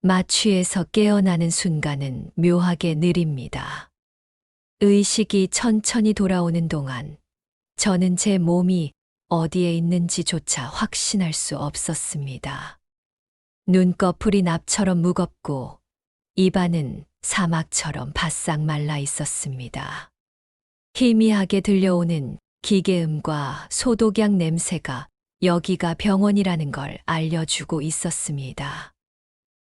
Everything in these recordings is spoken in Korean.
마취에서 깨어나는 순간은 묘하게 느립니다. 의식이 천천히 돌아오는 동안 저는 제 몸이 어디에 있는지조차 확신할 수 없었습니다. 눈꺼풀이 납처럼 무겁고 입안은 사막처럼 바싹 말라 있었습니다. 희미하게 들려오는 기계음과 소독약 냄새가 여기가 병원이라는 걸 알려주고 있었습니다.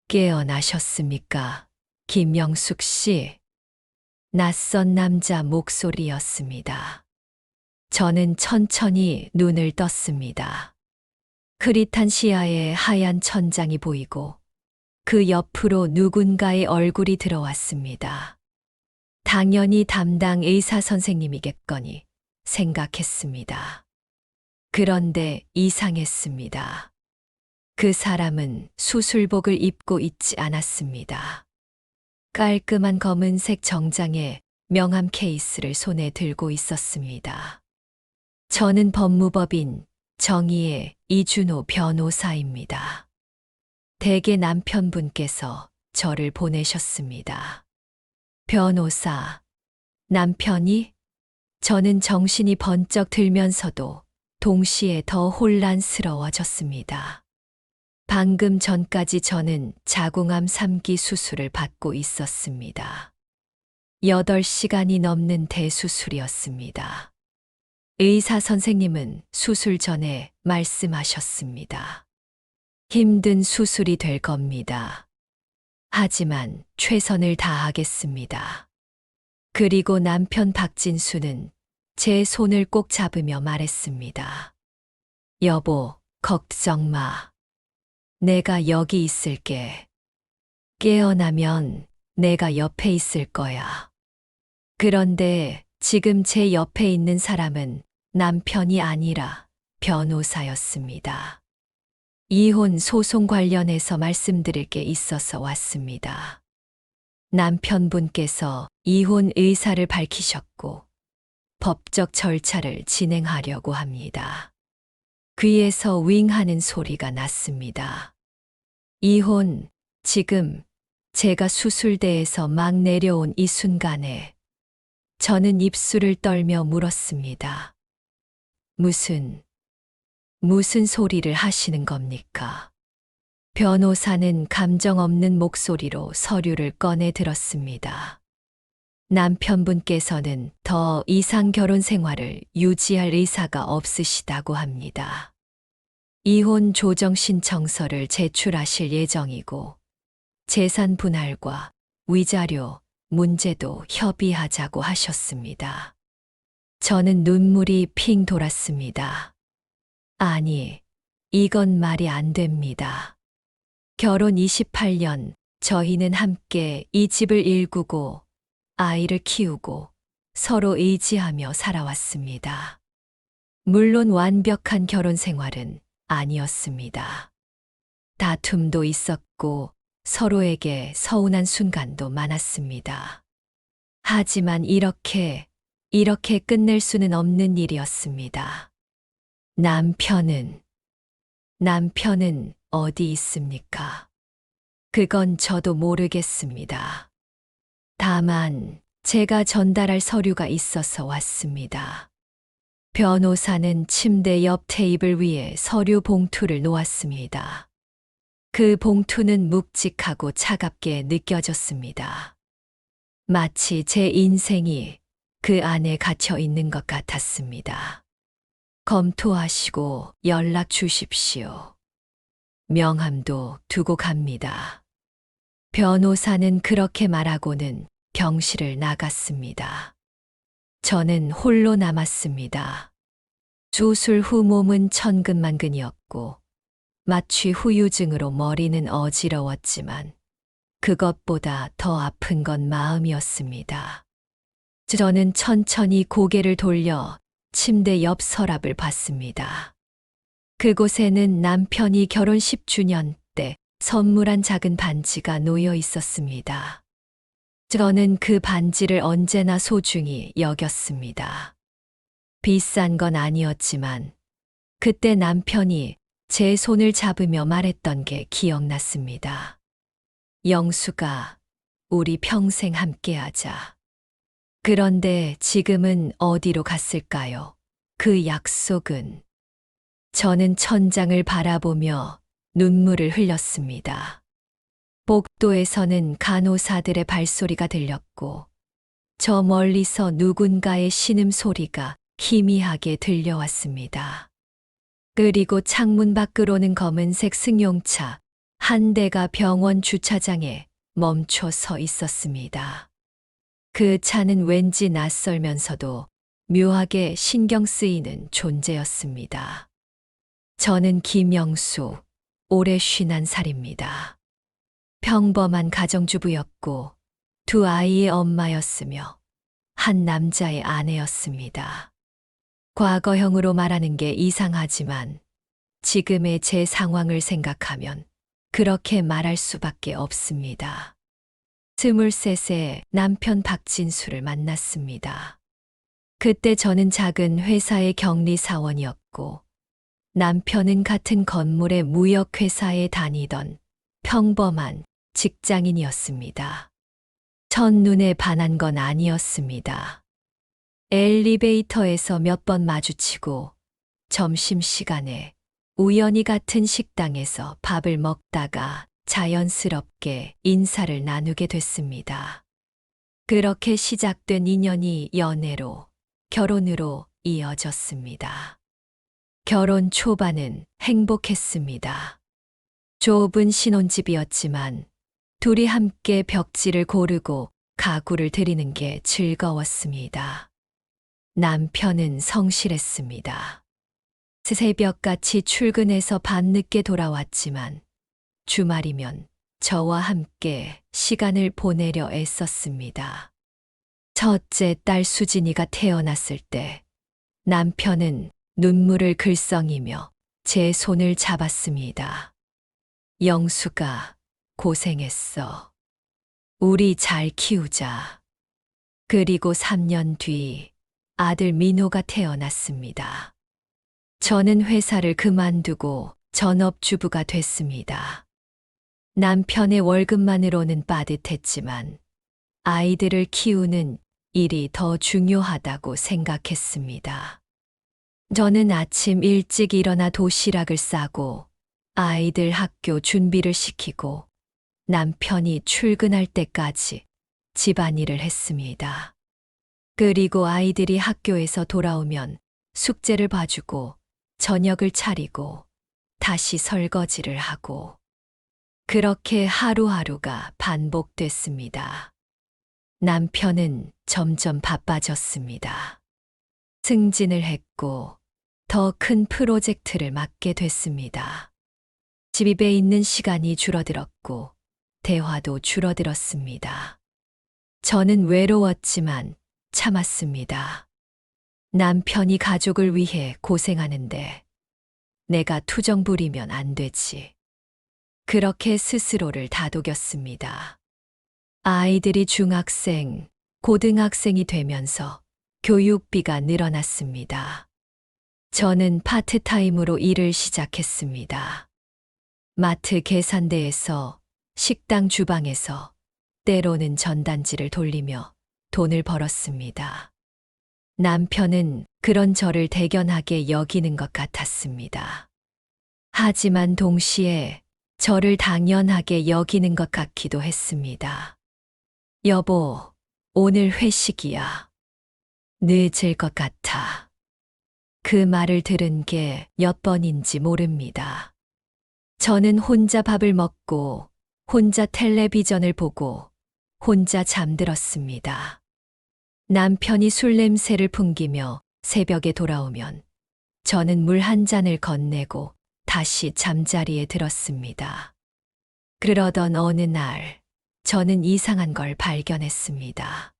깨어나셨습니까? 김영숙 씨. 낯선 남자 목소리였습니다. 저는 천천히 눈을 떴습니다. 흐릿한 시야에 하얀 천장이 보이고 그 옆으로 누군가의 얼굴이 들어왔습니다. 당연히 담당 의사 선생님이겠거니 생각했습니다. 그런데 이상했습니다. 그 사람은 수술복을 입고 있지 않았습니다. 깔끔한 검은색 정장에 명함 케이스를 손에 들고 있었습니다. 저는 법무법인 정의의 이준호 변호사입니다. 댁의 남편분께서 저를 보내셨습니다. 변호사, 남편이? 저는 정신이 번쩍 들면서도 동시에 더 혼란스러워졌습니다. 방금 전까지 저는 자궁암 3기 수술을 받고 있었습니다. 8시간이 넘는 대수술이었습니다. 의사 선생님은 수술 전에 말씀하셨습니다. 힘든 수술이 될 겁니다. 하지만 최선을 다하겠습니다. 그리고 남편 박진수는 제 손을 꼭 잡으며 말했습니다. 여보, 걱정 마. 내가 여기 있을게. 깨어나면 내가 옆에 있을 거야. 그런데 지금 제 옆에 있는 사람은 남편이 아니라 변호사였습니다. 이혼 소송 관련해서 말씀드릴 게 있어서 왔습니다. 남편분께서 이혼 의사를 밝히셨고 법적 절차를 진행하려고 합니다. 귀에서 윙 하는 소리가 났습니다. 이혼, 지금 제가 수술대에서 막 내려온 이 순간에 저는 입술을 떨며 물었습니다. 무슨 소리를 하시는 겁니까? 변호사는 감정 없는 목소리로 서류를 꺼내 들었습니다. 남편분께서는 더 이상 결혼 생활을 유지할 의사가 없으시다고 합니다. 이혼 조정 신청서를 제출하실 예정이고 재산 분할과 위자료 문제도 협의하자고 하셨습니다. 저는 눈물이 핑 돌았습니다. 아니, 이건 말이 안 됩니다. 결혼 28년 저희는 함께 이 집을 일구고 아이를 키우고 서로 의지하며 살아왔습니다. 물론 완벽한 결혼 생활은 아니었습니다. 다툼도 있었고 서로에게 서운한 순간도 많았습니다. 하지만 이렇게 끝낼 수는 없는 일이었습니다. 남편은 어디 있습니까? 그건 저도 모르겠습니다. 다만 제가 전달할 서류가 있어서 왔습니다. 변호사는 침대 옆 테이블 위에 서류 봉투를 놓았습니다. 그 봉투는 묵직하고 차갑게 느껴졌습니다. 마치 제 인생이 그 안에 갇혀 있는 것 같았습니다. 검토하시고 연락 주십시오. 명함도 두고 갑니다. 변호사는 그렇게 말하고는 병실을 나갔습니다. 저는 홀로 남았습니다. 수술 후 몸은 천근만근이었고 마취 후유증으로 머리는 어지러웠지만 그것보다 더 아픈 건 마음이었습니다. 저는 천천히 고개를 돌려 침대 옆 서랍을 봤습니다. 그곳에는 남편이 결혼 10주년 때 선물한 작은 반지가 놓여 있었습니다. 저는 그 반지를 언제나 소중히 여겼습니다. 비싼 건 아니었지만 그때 남편이 제 손을 잡으며 말했던 게 기억났습니다. 영수가 우리 평생 함께하자. 그런데 지금은 어디로 갔을까요? 그 약속은. 저는 천장을 바라보며 눈물을 흘렸습니다. 복도에서는 간호사들의 발소리가 들렸고, 저 멀리서 누군가의 신음소리가 희미하게 들려왔습니다. 그리고 창문 밖으로는 검은색 승용차 한 대가 병원 주차장에 멈춰 서 있었습니다. 그 차는 왠지 낯설면서도 묘하게 신경 쓰이는 존재였습니다. 저는 김영수, 올해 51살입니다. 평범한 가정주부였고 두 아이의 엄마였으며 한 남자의 아내였습니다. 과거형으로 말하는 게 이상하지만 지금의 제 상황을 생각하면 그렇게 말할 수밖에 없습니다. 23세 남편 박진수를 만났습니다. 그때 저는 작은 회사의 격리사원이었고 남편은 같은 건물의 무역회사에 다니던 평범한 직장인이었습니다. 첫눈에 반한 건 아니었습니다. 엘리베이터에서 몇 번 마주치고 점심시간에 우연히 같은 식당에서 밥을 먹다가 자연스럽게 인사를 나누게 됐습니다. 그렇게 시작된 인연이 연애로, 결혼으로 이어졌습니다. 결혼 초반은 행복했습니다. 좁은 신혼집이었지만 둘이 함께 벽지를 고르고 가구를 들이는 게 즐거웠습니다. 남편은 성실했습니다. 새벽같이 출근해서 밤늦게 돌아왔지만 주말이면 저와 함께 시간을 보내려 애썼습니다. 첫째 딸 수진이가 태어났을 때 남편은 눈물을 글썽이며 제 손을 잡았습니다. 영수가 고생했어. 우리 잘 키우자. 그리고 3년 뒤 아들 민호가 태어났습니다. 저는 회사를 그만두고 전업주부가 됐습니다. 남편의 월급만으로는 빠듯했지만 아이들을 키우는 일이 더 중요하다고 생각했습니다. 저는 아침 일찍 일어나 도시락을 싸고 아이들 학교 준비를 시키고 남편이 출근할 때까지 집안일을 했습니다. 그리고 아이들이 학교에서 돌아오면 숙제를 봐주고 저녁을 차리고 다시 설거지를 하고 그렇게 하루하루가 반복됐습니다. 남편은 점점 바빠졌습니다. 승진을 했고 더 큰 프로젝트를 맡게 됐습니다. 집에 있는 시간이 줄어들었고 대화도 줄어들었습니다. 저는 외로웠지만 참았습니다. 남편이 가족을 위해 고생하는데 내가 투정 부리면 안 되지. 그렇게 스스로를 다독였습니다. 아이들이 중학생, 고등학생이 되면서 교육비가 늘어났습니다. 저는 파트타임으로 일을 시작했습니다. 마트 계산대에서, 식당 주방에서, 때로는 전단지를 돌리며 돈을 벌었습니다. 남편은 그런 저를 대견하게 여기는 것 같았습니다. 하지만 동시에 저를 당연하게 여기는 것 같기도 했습니다. 여보, 오늘 회식이야. 늦을 것 같아. 그 말을 들은 게 몇 번인지 모릅니다. 저는 혼자 밥을 먹고, 혼자 텔레비전을 보고, 혼자 잠들었습니다. 남편이 술 냄새를 풍기며 새벽에 돌아오면 저는 물 한 잔을 건네고 다시 잠자리에 들었습니다. 그러던 어느 날 저는 이상한 걸 발견했습니다.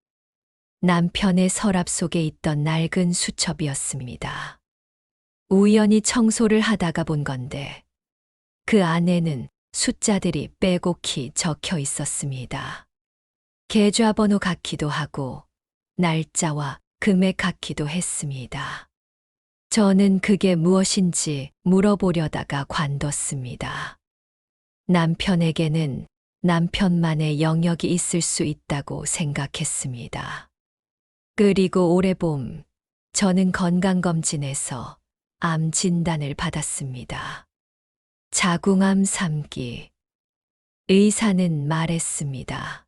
남편의 서랍 속에 있던 낡은 수첩이었습니다. 우연히 청소를 하다가 본 건데 그 안에는 숫자들이 빼곡히 적혀 있었습니다. 계좌번호 같기도 하고 날짜와 금액 같기도 했습니다. 저는 그게 무엇인지 물어보려다가 관뒀습니다. 남편에게는 남편만의 영역이 있을 수 있다고 생각했습니다. 그리고 올해 봄, 저는 건강검진에서 암 진단을 받았습니다. 자궁암 3기. 의사는 말했습니다.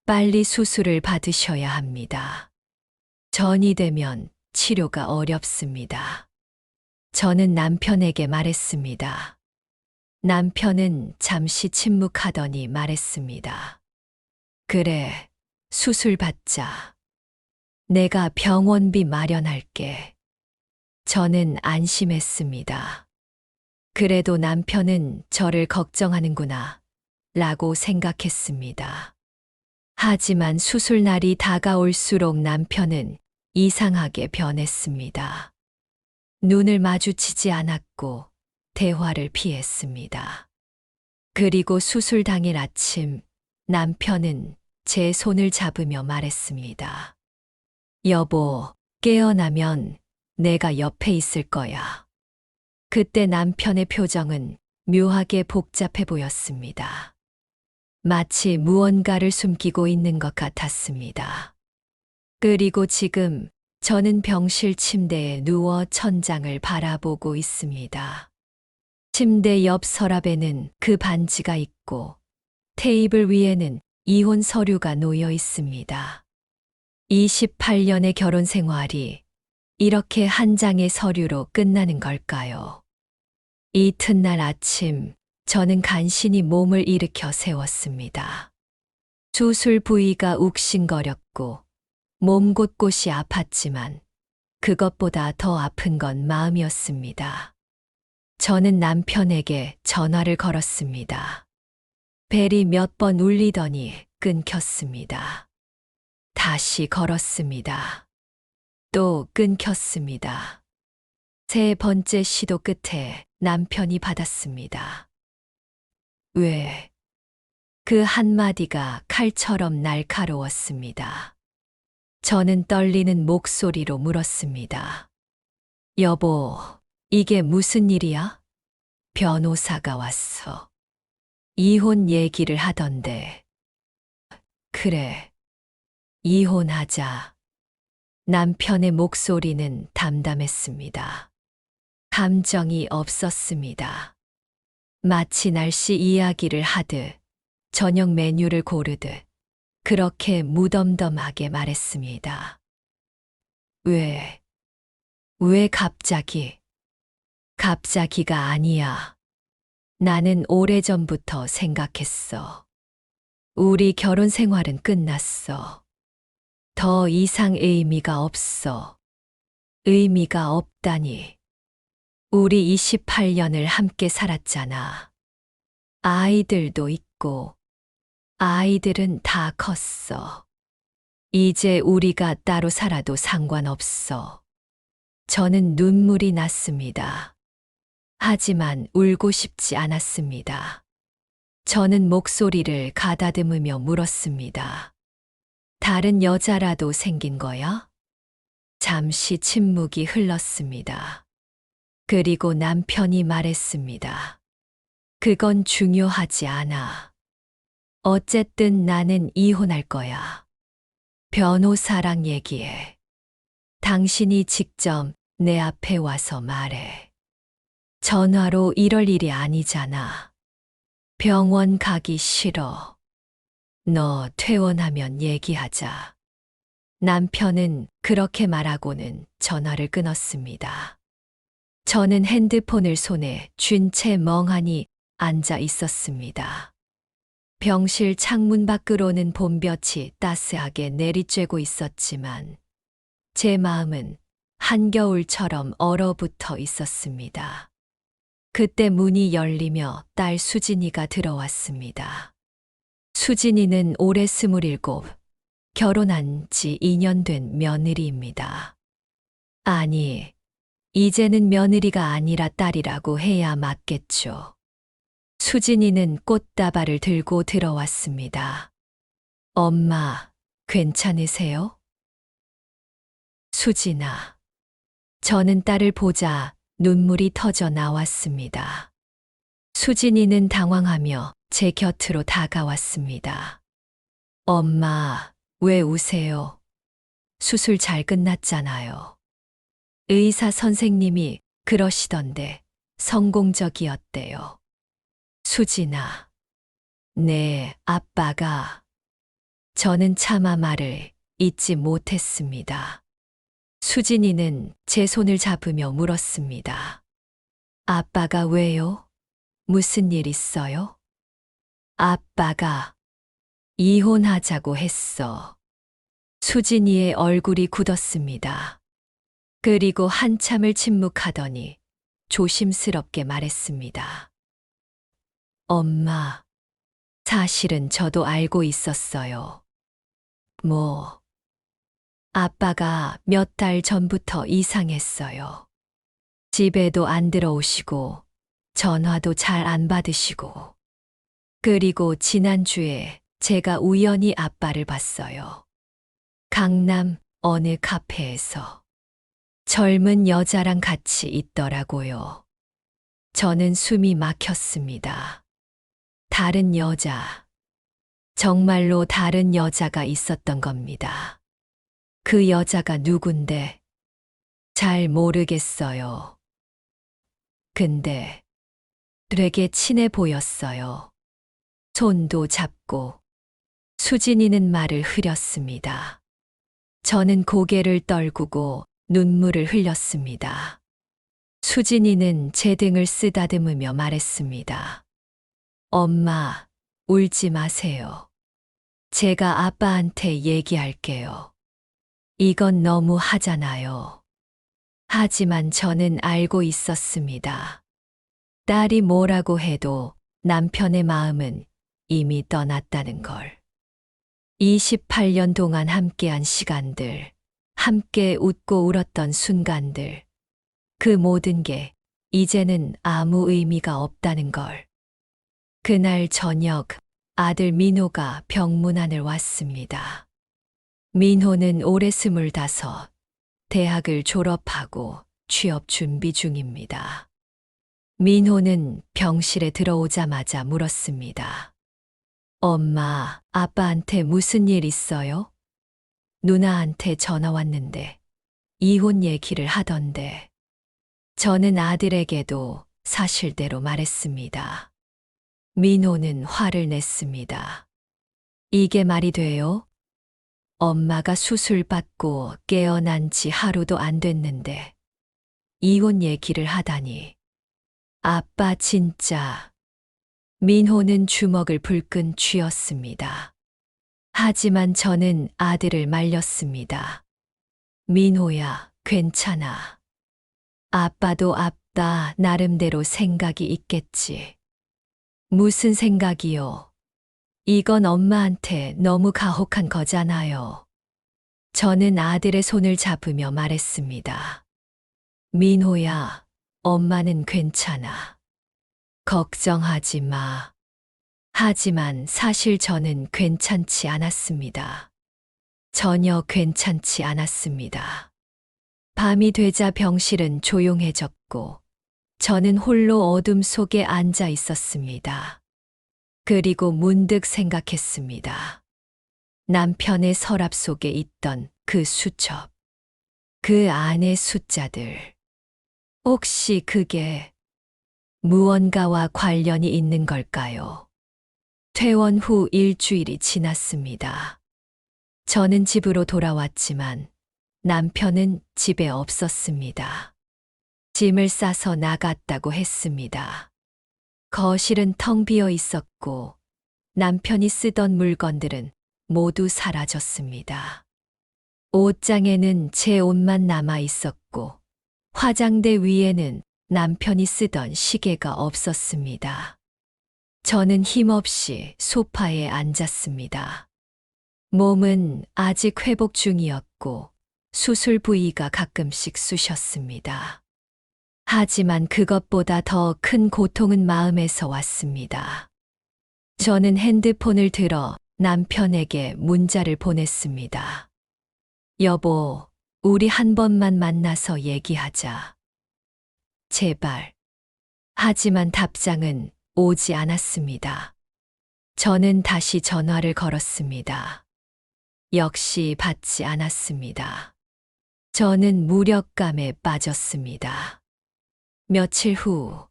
빨리 수술을 받으셔야 합니다. 전이 되면 치료가 어렵습니다. 저는 남편에게 말했습니다. 남편은 잠시 침묵하더니 말했습니다. 그래, 수술 받자. 내가 병원비 마련할게. 저는 안심했습니다. 그래도 남편은 저를 걱정하는구나, 라고 생각했습니다. 하지만 수술 날이 다가올수록 남편은 이상하게 변했습니다. 눈을 마주치지 않았고 대화를 피했습니다. 그리고 수술 당일 아침 남편은 제 손을 잡으며 말했습니다. 여보, 깨어나면 내가 옆에 있을 거야. 그때 남편의 표정은 묘하게 복잡해 보였습니다. 마치 무언가를 숨기고 있는 것 같았습니다. 그리고 지금 저는 병실 침대에 누워 천장을 바라보고 있습니다. 침대 옆 서랍에는 그 반지가 있고 테이블 위에는 이혼 서류가 놓여 있습니다. 28년의 결혼 생활이 이렇게 한 장의 서류로 끝나는 걸까요? 이튿날 아침, 저는 간신히 몸을 일으켜 세웠습니다. 수술 부위가 욱신거렸고 몸 곳곳이 아팠지만 그것보다 더 아픈 건 마음이었습니다. 저는 남편에게 전화를 걸었습니다. 벨이 몇 번 울리더니 끊겼습니다. 다시 걸었습니다. 또 끊겼습니다. 세 번째 시도 끝에 남편이 받았습니다. 왜? 그 한마디가 칼처럼 날카로웠습니다. 저는 떨리는 목소리로 물었습니다. 여보, 이게 무슨 일이야? 변호사가 왔어. 이혼 얘기를 하던데. 그래, 이혼하자. 남편의 목소리는 담담했습니다. 감정이 없었습니다. 마치 날씨 이야기를 하듯, 저녁 메뉴를 고르듯, 그렇게 무덤덤하게 말했습니다. 왜 갑자기? 갑자기가 아니야. 나는 오래전부터 생각했어. 우리 결혼 생활은 끝났어. 더 이상 의미가 없어. 의미가 없다니. 우리 28년을 함께 살았잖아. 아이들도 있고, 아이들은 다 컸어. 이제 우리가 따로 살아도 상관없어. 저는 눈물이 났습니다. 하지만 울고 싶지 않았습니다. 저는 목소리를 가다듬으며 물었습니다. 다른 여자라도 생긴 거야? 잠시 침묵이 흘렀습니다. 그리고 남편이 말했습니다. 그건 중요하지 않아. 어쨌든 나는 이혼할 거야. 변호사랑 얘기해. 당신이 직접 내 앞에 와서 말해. 전화로 이럴 일이 아니잖아. 병원 가기 싫어. 너 퇴원하면 얘기하자. 남편은 그렇게 말하고는 전화를 끊었습니다. 저는 핸드폰을 손에 쥔 채 멍하니 앉아 있었습니다. 병실 창문 밖으로는 봄볕이 따스하게 내리쬐고 있었지만 제 마음은 한겨울처럼 얼어붙어 있었습니다. 그때 문이 열리며 딸 수진이가 들어왔습니다. 수진이는 올해 27, 결혼한 지 2년 된 며느리입니다. 아니, 이제는 며느리가 아니라 딸이라고 해야 맞겠죠. 수진이는 꽃다발을 들고 들어왔습니다. 엄마, 괜찮으세요? 수진아. 저는 딸을 보자 눈물이 터져 나왔습니다. 수진이는 당황하며 제 곁으로 다가왔습니다. 엄마, 왜 우세요? 수술 잘 끝났잖아요. 의사 선생님이 그러시던데 성공적이었대요. 수진아. 네, 아빠가. 저는 차마 말을 잇지 못했습니다. 수진이는 제 손을 잡으며 물었습니다. 아빠가 왜요? 무슨 일 있어요? 아빠가 이혼하자고 했어. 수진이의 얼굴이 굳었습니다. 그리고 한참을 침묵하더니 조심스럽게 말했습니다. 엄마, 사실은 저도 알고 있었어요. 뭐, 아빠가 몇 달 전부터 이상했어요. 집에도 안 들어오시고, 전화도 잘 안 받으시고. 그리고 지난주에 제가 우연히 아빠를 봤어요. 강남 어느 카페에서. 젊은 여자랑 같이 있더라고요. 저는 숨이 막혔습니다. 다른 여자. 정말로 다른 여자가 있었던 겁니다. 그 여자가 누군데? 잘 모르겠어요. 근데 되게 친해 보였어요. 손도 잡고. 수진이는 말을 흐렸습니다. 저는 고개를 떨구고 눈물을 흘렸습니다. 수진이는 제 등을 쓰다듬으며 말했습니다. 엄마, 울지 마세요. 제가 아빠한테 얘기할게요. 이건 너무 하잖아요. 하지만 저는 알고 있었습니다. 딸이 뭐라고 해도 남편의 마음은 이미 떠났다는 걸. 28년 동안 함께한 시간들, 함께 웃고 울었던 순간들, 그 모든 게 이제는 아무 의미가 없다는 걸. 그날 저녁 아들 민호가 병문안을 왔습니다. 민호는 올해 25, 대학을 졸업하고 취업 준비 중입니다. 민호는 병실에 들어오자마자 물었습니다. 엄마, 아빠한테 무슨 일 있어요? 누나한테 전화 왔는데 이혼 얘기를 하던데. 저는 아들에게도 사실대로 말했습니다. 민호는 화를 냈습니다. 이게 말이 돼요? 엄마가 수술 받고 깨어난 지 하루도 안 됐는데 이혼 얘기를 하다니. 아빠 진짜. 민호는 주먹을 불끈 쥐었습니다. 하지만 저는 아들을 말렸습니다. 민호야, 괜찮아. 아빠도 아빠 나름대로 생각이 있겠지. 무슨 생각이요? 이건 엄마한테 너무 가혹한 거잖아요. 저는 아들의 손을 잡으며 말했습니다. 민호야, 엄마는 괜찮아. 걱정하지 마. 하지만 사실 저는 괜찮지 않았습니다. 전혀 괜찮지 않았습니다. 밤이 되자 병실은 조용해졌고 저는 홀로 어둠 속에 앉아 있었습니다. 그리고 문득 생각했습니다. 남편의 서랍 속에 있던 그 수첩. 그 안의 숫자들. 혹시 그게 무언가와 관련이 있는 걸까요? 퇴원 후 일주일이 지났습니다. 저는 집으로 돌아왔지만 남편은 집에 없었습니다. 짐을 싸서 나갔다고 했습니다. 거실은 텅 비어 있었고 남편이 쓰던 물건들은 모두 사라졌습니다. 옷장에는 제 옷만 남아 있었고 화장대 위에는 남편이 쓰던 시계가 없었습니다. 저는 힘없이 소파에 앉았습니다. 몸은 아직 회복 중이었고 수술 부위가 가끔씩 쑤셨습니다. 하지만 그것보다 더 큰 고통은 마음에서 왔습니다. 저는 핸드폰을 들어 남편에게 문자를 보냈습니다. 여보, 우리 한 번만 만나서 얘기하자. 제발. 하지만 답장은 오지 않았습니다. 저는 다시 전화를 걸었습니다. 역시 받지 않았습니다. 저는 무력감에 빠졌습니다. 며칠 후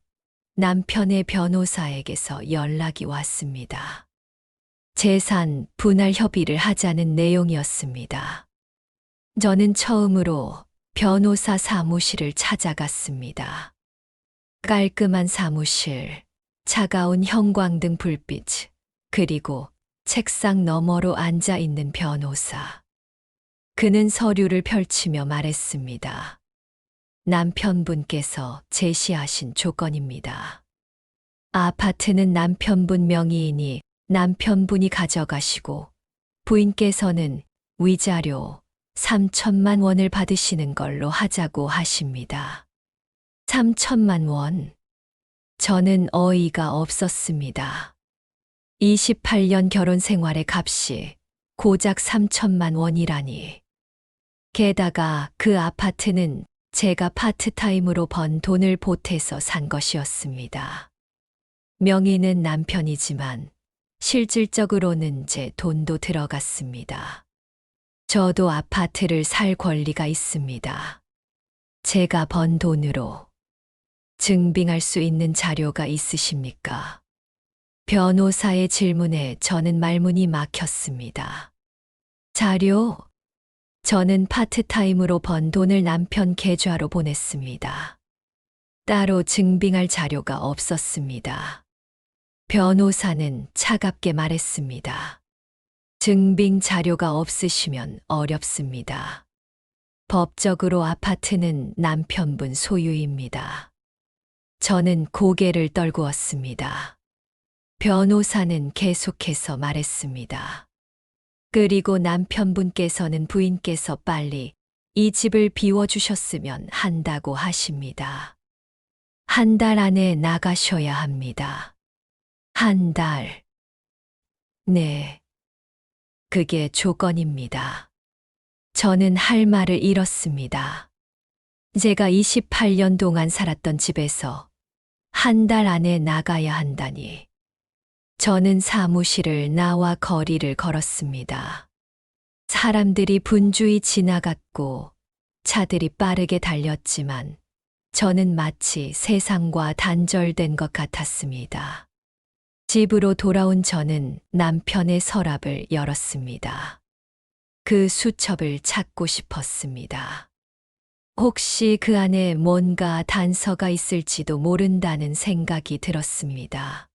남편의 변호사에게서 연락이 왔습니다. 재산 분할 협의를 하자는 내용이었습니다. 저는 처음으로 변호사 사무실을 찾아갔습니다. 깔끔한 사무실, 차가운 형광등 불빛, 그리고 책상 너머로 앉아 있는 변호사. 그는 서류를 펼치며 말했습니다. 남편분께서 제시하신 조건입니다. 아파트는 남편분 명의이니 남편분이 가져가시고 부인께서는 위자료 3천만 원을 받으시는 걸로 하자고 하십니다. 3천만 원. 저는 어이가 없었습니다. 28년 결혼 생활의 값이 고작 3천만 원이라니. 게다가 그 아파트는 제가 파트타임으로 번 돈을 보태서 산 것이었습니다. 명의는 남편이지만 실질적으로는 제 돈도 들어갔습니다. 저도 아파트를 살 권리가 있습니다. 제가 번 돈으로 증빙할 수 있는 자료가 있으십니까? 변호사의 질문에 저는 말문이 막혔습니다. 자료? 저는 파트타임으로 번 돈을 남편 계좌로 보냈습니다. 따로 증빙할 자료가 없었습니다. 변호사는 차갑게 말했습니다. 증빙 자료가 없으시면 어렵습니다. 법적으로 아파트는 남편분 소유입니다. 저는 고개를 떨구었습니다. 변호사는 계속해서 말했습니다. 그리고 남편분께서는 부인께서 빨리 이 집을 비워주셨으면 한다고 하십니다. 한 달 안에 나가셔야 합니다. 한 달. 네. 그게 조건입니다. 저는 할 말을 잃었습니다. 제가 28년 동안 살았던 집에서 한 달 안에 나가야 한다니. 저는 사무실을 나와 거리를 걸었습니다. 사람들이 분주히 지나갔고 차들이 빠르게 달렸지만 저는 마치 세상과 단절된 것 같았습니다. 집으로 돌아온 저는 남편의 서랍을 열었습니다. 그 수첩을 찾고 싶었습니다. 혹시 그 안에 뭔가 단서가 있을지도 모른다는 생각이 들었습니다.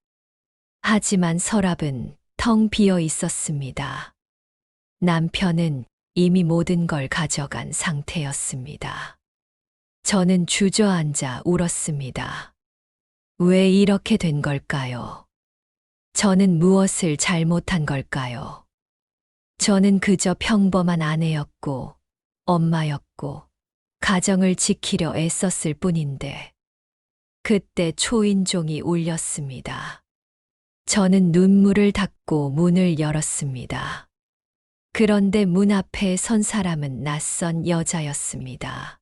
하지만 서랍은 텅 비어 있었습니다. 남편은 이미 모든 걸 가져간 상태였습니다. 저는 주저앉아 울었습니다. 왜 이렇게 된 걸까요? 저는 무엇을 잘못한 걸까요? 저는 그저 평범한 아내였고, 엄마였고, 가정을 지키려 애썼을 뿐인데, 그때 초인종이 울렸습니다. 저는 눈물을 닦고 문을 열었습니다. 그런데 문 앞에 선 사람은 낯선 여자였습니다.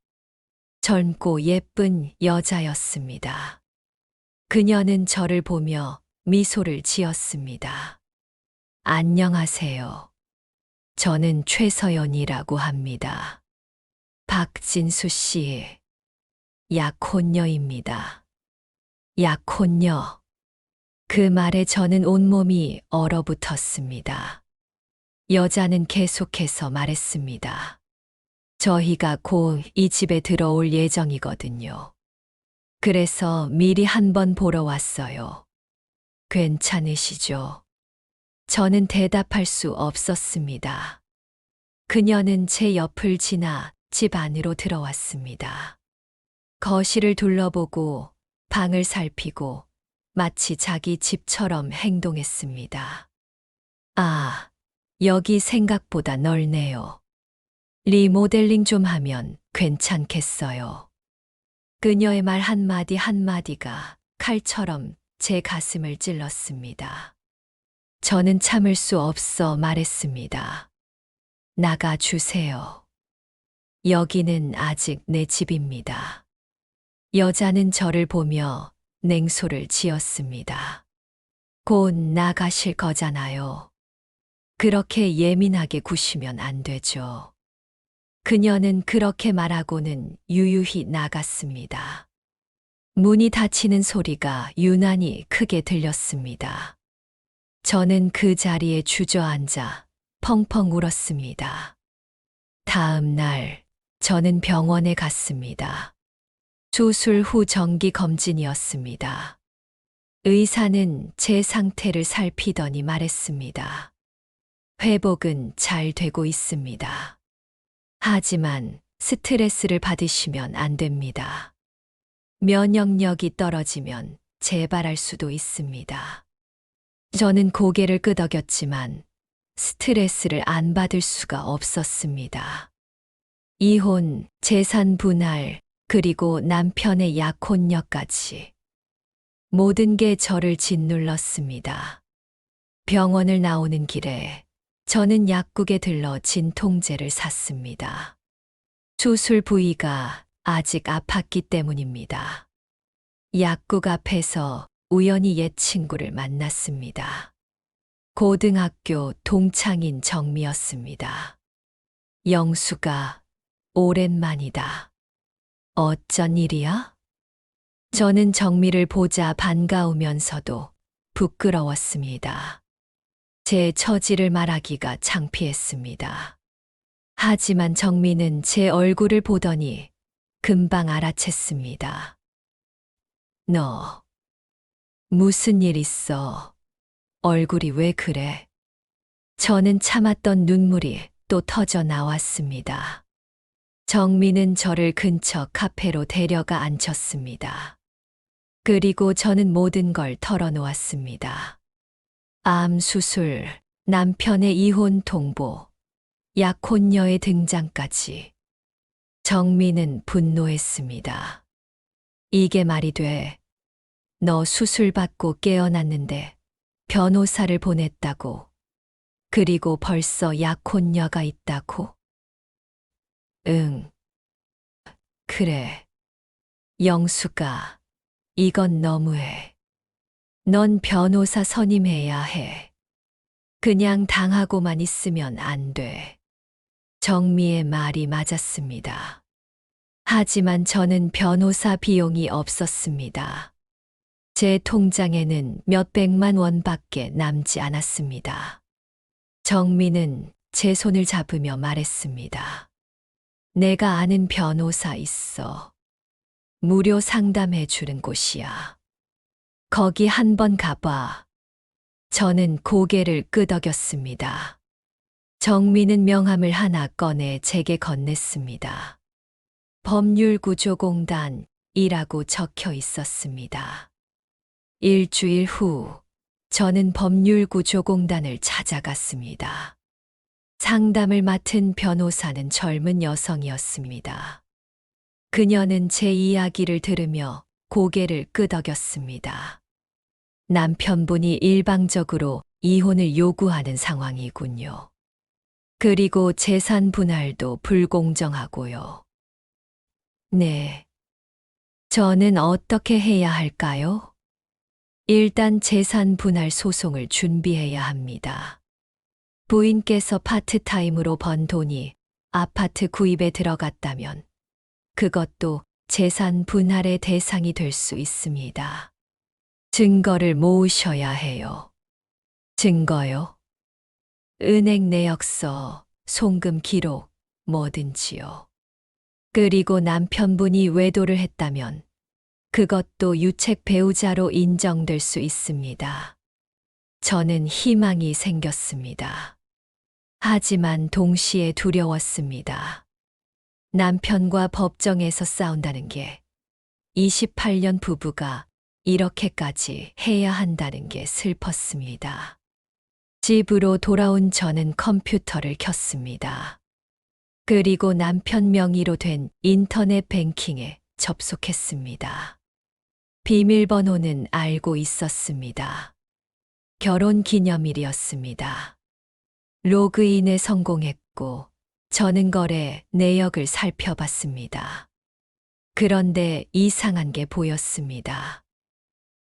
젊고 예쁜 여자였습니다. 그녀는 저를 보며 미소를 지었습니다. 안녕하세요. 저는 최서연이라고 합니다. 박진수 씨, 약혼녀입니다. 약혼녀. 그 말에 저는 온몸이 얼어붙었습니다. 여자는 계속해서 말했습니다. 저희가 곧 이 집에 들어올 예정이거든요. 그래서 미리 한번 보러 왔어요. 괜찮으시죠? 저는 대답할 수 없었습니다. 그녀는 제 옆을 지나 집 안으로 들어왔습니다. 거실을 둘러보고 방을 살피고 마치 자기 집처럼 행동했습니다. 아, 여기 생각보다 넓네요. 리모델링 좀 하면 괜찮겠어요. 그녀의 말 한마디 한마디가 칼처럼 제 가슴을 찔렀습니다. 저는 참을 수 없어 말했습니다. 나가주세요. 여기는 아직 내 집입니다. 여자는 저를 보며 냉소를 지었습니다. 곧 나가실 거잖아요. 그렇게 예민하게 구시면 안 되죠. 그녀는 그렇게 말하고는 유유히 나갔습니다. 문이 닫히는 소리가 유난히 크게 들렸습니다. 저는 그 자리에 주저앉아 펑펑 울었습니다. 다음 날, 저는 병원에 갔습니다. 수술 후 정기 검진이었습니다. 의사는 제 상태를 살피더니 말했습니다. 회복은 잘 되고 있습니다. 하지만 스트레스를 받으시면 안 됩니다. 면역력이 떨어지면 재발할 수도 있습니다. 저는 고개를 끄덕였지만 스트레스를 안 받을 수가 없었습니다. 이혼, 재산 분할, 그리고 남편의 약혼녀까지. 모든 게 저를 짓눌렀습니다. 병원을 나오는 길에 저는 약국에 들러 진통제를 샀습니다. 수술 부위가 아직 아팠기 때문입니다. 약국 앞에서 우연히 옛 친구를 만났습니다. 고등학교 동창인 정미였습니다. 영수가 오랜만이다. 어쩐 일이야? 저는 정미를 보자 반가우면서도 부끄러웠습니다. 제 처지를 말하기가 창피했습니다. 하지만 정미는 제 얼굴을 보더니 금방 알아챘습니다. 너, 무슨 일 있어? 얼굴이 왜 그래? 저는 참았던 눈물이 또 터져 나왔습니다. 정미는 저를 근처 카페로 데려가 앉혔습니다. 그리고 저는 모든 걸 털어놓았습니다. 암 수술, 남편의 이혼 통보, 약혼녀의 등장까지. 정미는 분노했습니다. 이게 말이 돼. 너 수술 받고 깨어났는데 변호사를 보냈다고. 그리고 벌써 약혼녀가 있다고. 응. 그래. 영수가, 이건 너무해. 넌 변호사 선임해야 해. 그냥 당하고만 있으면 안 돼. 정미의 말이 맞았습니다. 하지만 저는 변호사 비용이 없었습니다. 제 통장에는 몇백만 원밖에 남지 않았습니다. 정미는 제 손을 잡으며 말했습니다. 내가 아는 변호사 있어. 무료 상담해 주는 곳이야. 거기 한번 가봐. 저는 고개를 끄덕였습니다. 정미는 명함을 하나 꺼내 제게 건넸습니다. 법률구조공단이라고 적혀 있었습니다. 일주일 후, 저는 법률구조공단을 찾아갔습니다. 상담을 맡은 변호사는 젊은 여성이었습니다. 그녀는 제 이야기를 들으며 고개를 끄덕였습니다. 남편분이 일방적으로 이혼을 요구하는 상황이군요. 그리고 재산 분할도 불공정하고요. 네. 저는 어떻게 해야 할까요? 일단 재산 분할 소송을 준비해야 합니다. 부인께서 파트타임으로 번 돈이 아파트 구입에 들어갔다면 그것도 재산 분할의 대상이 될 수 있습니다. 증거를 모으셔야 해요. 증거요? 은행 내역서, 송금 기록, 뭐든지요. 그리고 남편분이 외도를 했다면 그것도 유책 배우자로 인정될 수 있습니다. 저는 희망이 생겼습니다. 하지만 동시에 두려웠습니다. 남편과 법정에서 싸운다는 게 28년 부부가 이렇게까지 해야 한다는 게 슬펐습니다. 집으로 돌아온 저는 컴퓨터를 켰습니다. 그리고 남편 명의로 된 인터넷 뱅킹에 접속했습니다. 비밀번호는 알고 있었습니다. 결혼 기념일이었습니다. 로그인에 성공했고 저는 거래 내역을 살펴봤습니다. 그런데 이상한 게 보였습니다.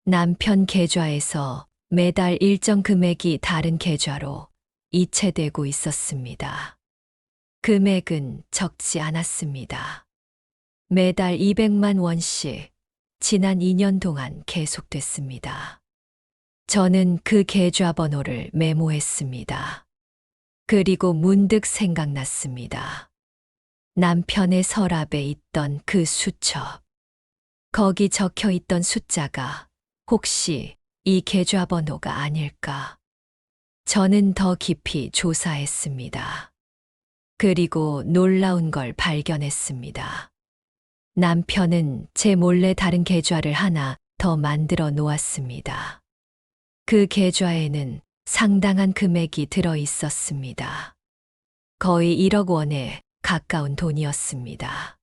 남편 계좌에서 매달 일정 금액이 다른 계좌로 이체되고 있었습니다. 금액은 적지 않았습니다. 매달 200만 원씩 지난 2년 동안 계속됐습니다. 저는 그 계좌 번호를 메모했습니다. 그리고 문득 생각났습니다. 남편의 서랍에 있던 그 수첩. 거기 적혀 있던 숫자가 혹시 이 계좌 번호가 아닐까? 저는 더 깊이 조사했습니다. 그리고 놀라운 걸 발견했습니다. 남편은 제 몰래 다른 계좌를 하나 더 만들어 놓았습니다. 그 계좌에는 상당한 금액이 들어 있었습니다. 거의 1억 원에 가까운 돈이었습니다.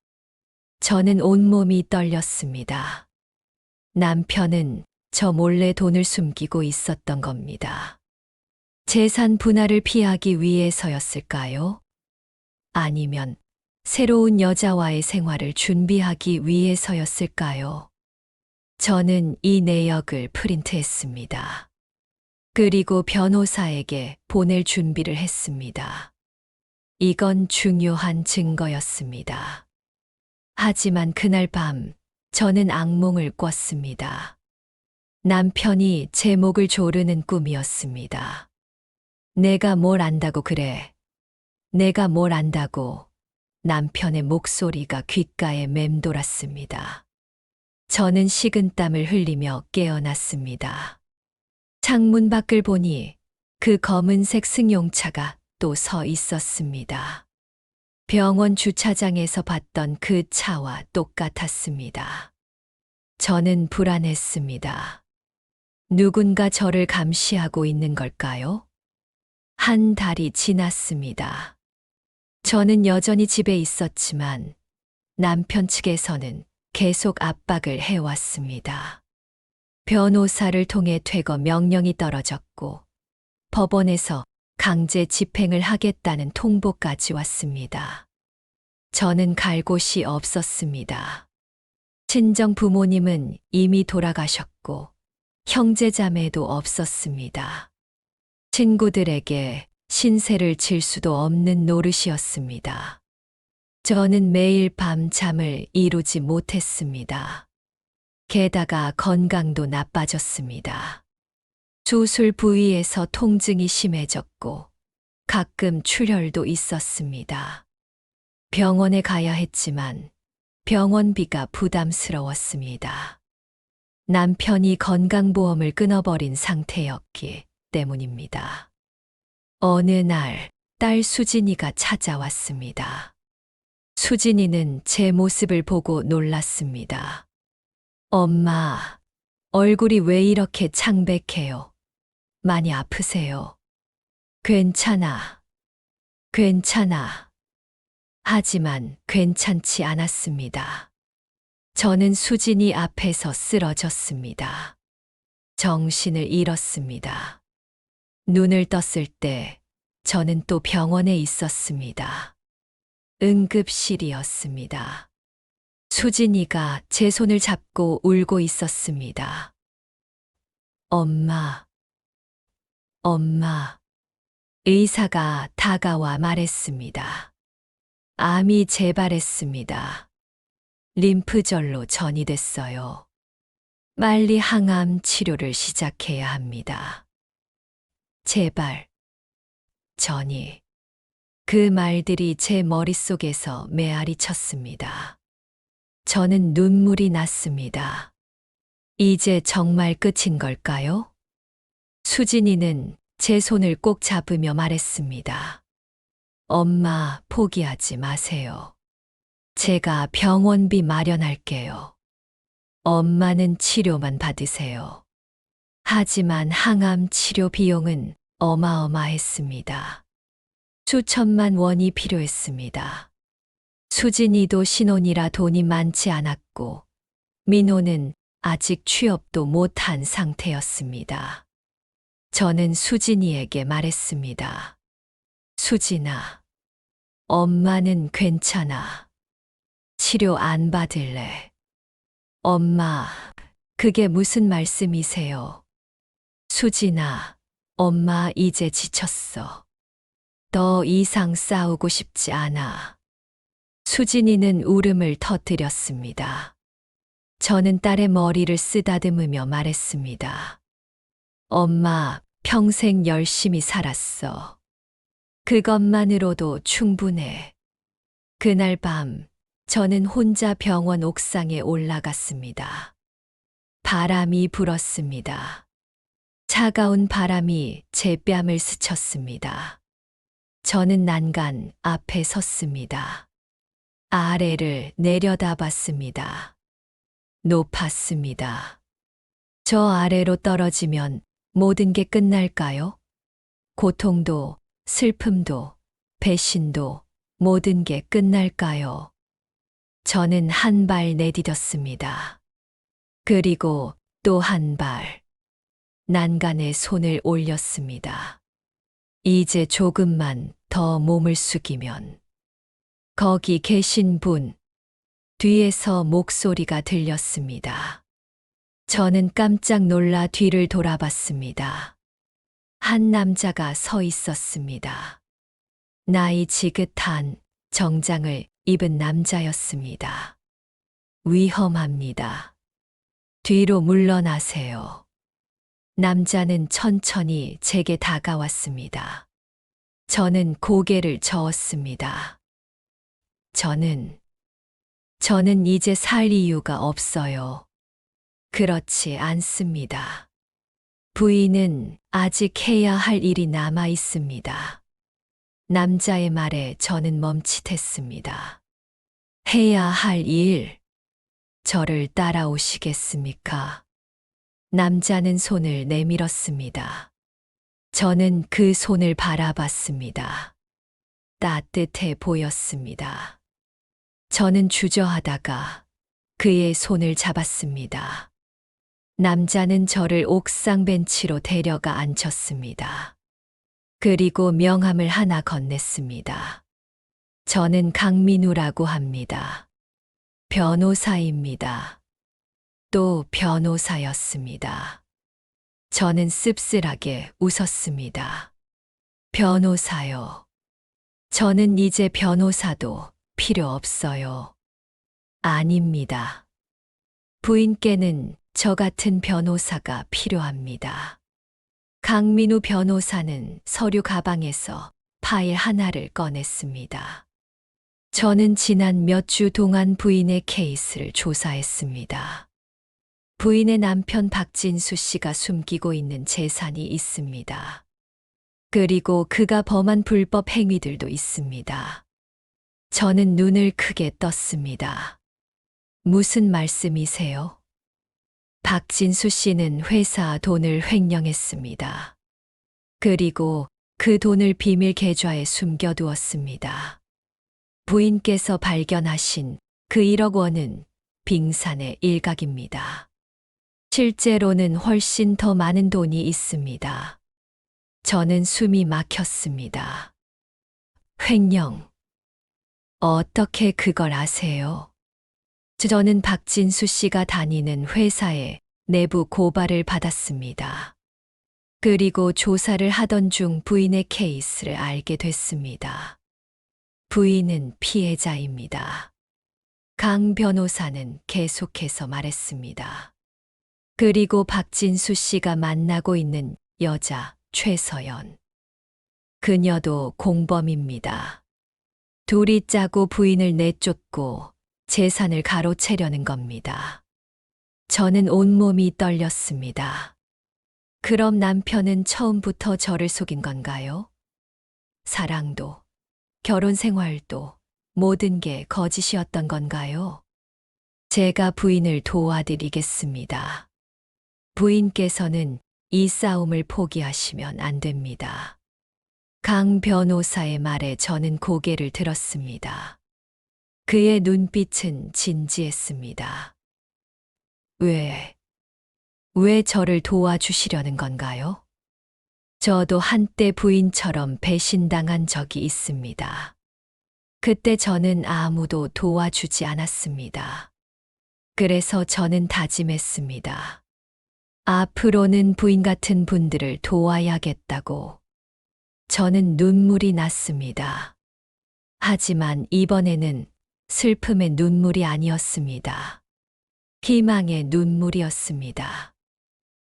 저는 온몸이 떨렸습니다. 남편은 저 몰래 돈을 숨기고 있었던 겁니다. 재산 분할을 피하기 위해서였을까요? 아니면 새로운 여자와의 생활을 준비하기 위해서였을까요? 저는 이 내역을 프린트했습니다. 그리고 변호사에게 보낼 준비를 했습니다. 이건 중요한 증거였습니다. 하지만 그날 밤 저는 악몽을 꿨습니다. 남편이 제 목을 조르는 꿈이었습니다. 내가 뭘 안다고 그래? 내가 뭘 안다고? 남편의 목소리가 귓가에 맴돌았습니다. 저는 식은땀을 흘리며 깨어났습니다. 창문 밖을 보니 그 검은색 승용차가 또 서 있었습니다. 병원 주차장에서 봤던 그 차와 똑같았습니다. 저는 불안했습니다. 누군가 저를 감시하고 있는 걸까요? 한 달이 지났습니다. 저는 여전히 집에 있었지만 남편 측에서는 계속 압박을 해왔습니다. 변호사를 통해 퇴거 명령이 떨어졌고 법원에서 강제 집행을 하겠다는 통보까지 왔습니다. 저는 갈 곳이 없었습니다. 친정 부모님은 이미 돌아가셨고 형제자매도 없었습니다. 친구들에게 신세를 질 수도 없는 노릇이었습니다. 저는 매일 밤 잠을 이루지 못했습니다. 게다가 건강도 나빠졌습니다. 수술 부위에서 통증이 심해졌고 가끔 출혈도 있었습니다. 병원에 가야 했지만 병원비가 부담스러웠습니다. 남편이 건강보험을 끊어버린 상태였기 때문입니다. 어느 날 딸 수진이가 찾아왔습니다. 수진이는 제 모습을 보고 놀랐습니다. 엄마, 얼굴이 왜 이렇게 창백해요? 많이 아프세요? 괜찮아. 괜찮아. 하지만 괜찮지 않았습니다. 저는 수진이 앞에서 쓰러졌습니다. 정신을 잃었습니다. 눈을 떴을 때 저는 또 병원에 있었습니다. 응급실이었습니다. 수진이가 제 손을 잡고 울고 있었습니다. 엄마, 엄마. 의사가 다가와 말했습니다. 암이 재발했습니다. 림프절로 전이됐어요. 빨리 항암 치료를 시작해야 합니다. 제발, 전이. 그 말들이 제 머릿속에서 메아리 쳤습니다. 저는 눈물이 났습니다. 이제 정말 끝인 걸까요? 수진이는 제 손을 꼭 잡으며 말했습니다. 엄마, 포기하지 마세요. 제가 병원비 마련할게요. 엄마는 치료만 받으세요. 하지만 항암 치료 비용은 어마어마했습니다. 수천만 원이 필요했습니다. 수진이도 신혼이라 돈이 많지 않았고 민호는 아직 취업도 못한 상태였습니다. 저는 수진이에게 말했습니다. 수진아, 엄마는 괜찮아. 치료 안 받을래. 엄마, 그게 무슨 말씀이세요? 수진아, 엄마 이제 지쳤어. 더 이상 싸우고 싶지 않아. 수진이는 울음을 터뜨렸습니다. 저는 딸의 머리를 쓰다듬으며 말했습니다. 엄마, 평생 열심히 살았어. 그것만으로도 충분해. 그날 밤, 저는 혼자 병원 옥상에 올라갔습니다. 바람이 불었습니다. 차가운 바람이 제 뺨을 스쳤습니다. 저는 난간 앞에 섰습니다. 아래를 내려다봤습니다. 높았습니다. 저 아래로 떨어지면 모든 게 끝날까요? 고통도, 슬픔도, 배신도, 모든 게 끝날까요? 저는 한 발 내디뎠습니다. 그리고 또 한 발. 난간에 손을 올렸습니다. 이제 조금만 더 몸을 숙이면. 거기 계신 분. 뒤에서 목소리가 들렸습니다. 저는 깜짝 놀라 뒤를 돌아봤습니다. 한 남자가 서 있었습니다. 나이 지긋한 정장을 입은 남자였습니다. 위험합니다. 뒤로 물러나세요. 남자는 천천히 제게 다가왔습니다. 저는 고개를 저었습니다. 저는 이제 살 이유가 없어요. 그렇지 않습니다. 부인은 아직 해야 할 일이 남아 있습니다. 남자의 말에 저는 멈칫했습니다. 해야 할 일? 저를 따라오시겠습니까? 남자는 손을 내밀었습니다. 저는 그 손을 바라봤습니다. 따뜻해 보였습니다. 저는 주저하다가 그의 손을 잡았습니다. 남자는 저를 옥상 벤치로 데려가 앉혔습니다. 그리고 명함을 하나 건넸습니다. 저는 강민우라고 합니다. 변호사입니다. 또 변호사였습니다. 저는 씁쓸하게 웃었습니다. 변호사요. 저는 이제 변호사도 필요 없어요. 아닙니다. 부인께는 저 같은 변호사가 필요합니다. 강민우 변호사는 서류 가방에서 파일 하나를 꺼냈습니다. 저는 지난 몇 주 동안 부인의 케이스를 조사했습니다. 부인의 남편 박진수 씨가 숨기고 있는 재산이 있습니다. 그리고 그가 범한 불법 행위들도 있습니다. 저는 눈을 크게 떴습니다. 무슨 말씀이세요? 박진수 씨는 회사 돈을 횡령했습니다. 그리고 그 돈을 비밀 계좌에 숨겨두었습니다. 부인께서 발견하신 그 1억 원은 빙산의 일각입니다. 실제로는 훨씬 더 많은 돈이 있습니다. 저는 숨이 막혔습니다. 횡령. 어떻게 그걸 아세요? 저는 박진수 씨가 다니는 회사에 내부 고발을 받았습니다. 그리고 조사를 하던 중 부인의 케이스를 알게 됐습니다. 부인은 피해자입니다. 강 변호사는 계속해서 말했습니다. 그리고 박진수 씨가 만나고 있는 여자 최서연. 그녀도 공범입니다. 둘이 짜고 부인을 내쫓고 재산을 가로채려는 겁니다. 저는 온몸이 떨렸습니다. 그럼 남편은 처음부터 저를 속인 건가요? 사랑도, 결혼 생활도 모든 게 거짓이었던 건가요? 제가 부인을 도와드리겠습니다. 부인께서는 이 싸움을 포기하시면 안 됩니다. 강 변호사의 말에 저는 고개를 들었습니다. 그의 눈빛은 진지했습니다. 왜 저를 도와주시려는 건가요? 저도 한때 부인처럼 배신당한 적이 있습니다. 그때 저는 아무도 도와주지 않았습니다. 그래서 저는 다짐했습니다. 앞으로는 부인 같은 분들을 도와야겠다고 저는 눈물이 났습니다. 하지만 이번에는 슬픔의 눈물이 아니었습니다. 희망의 눈물이었습니다.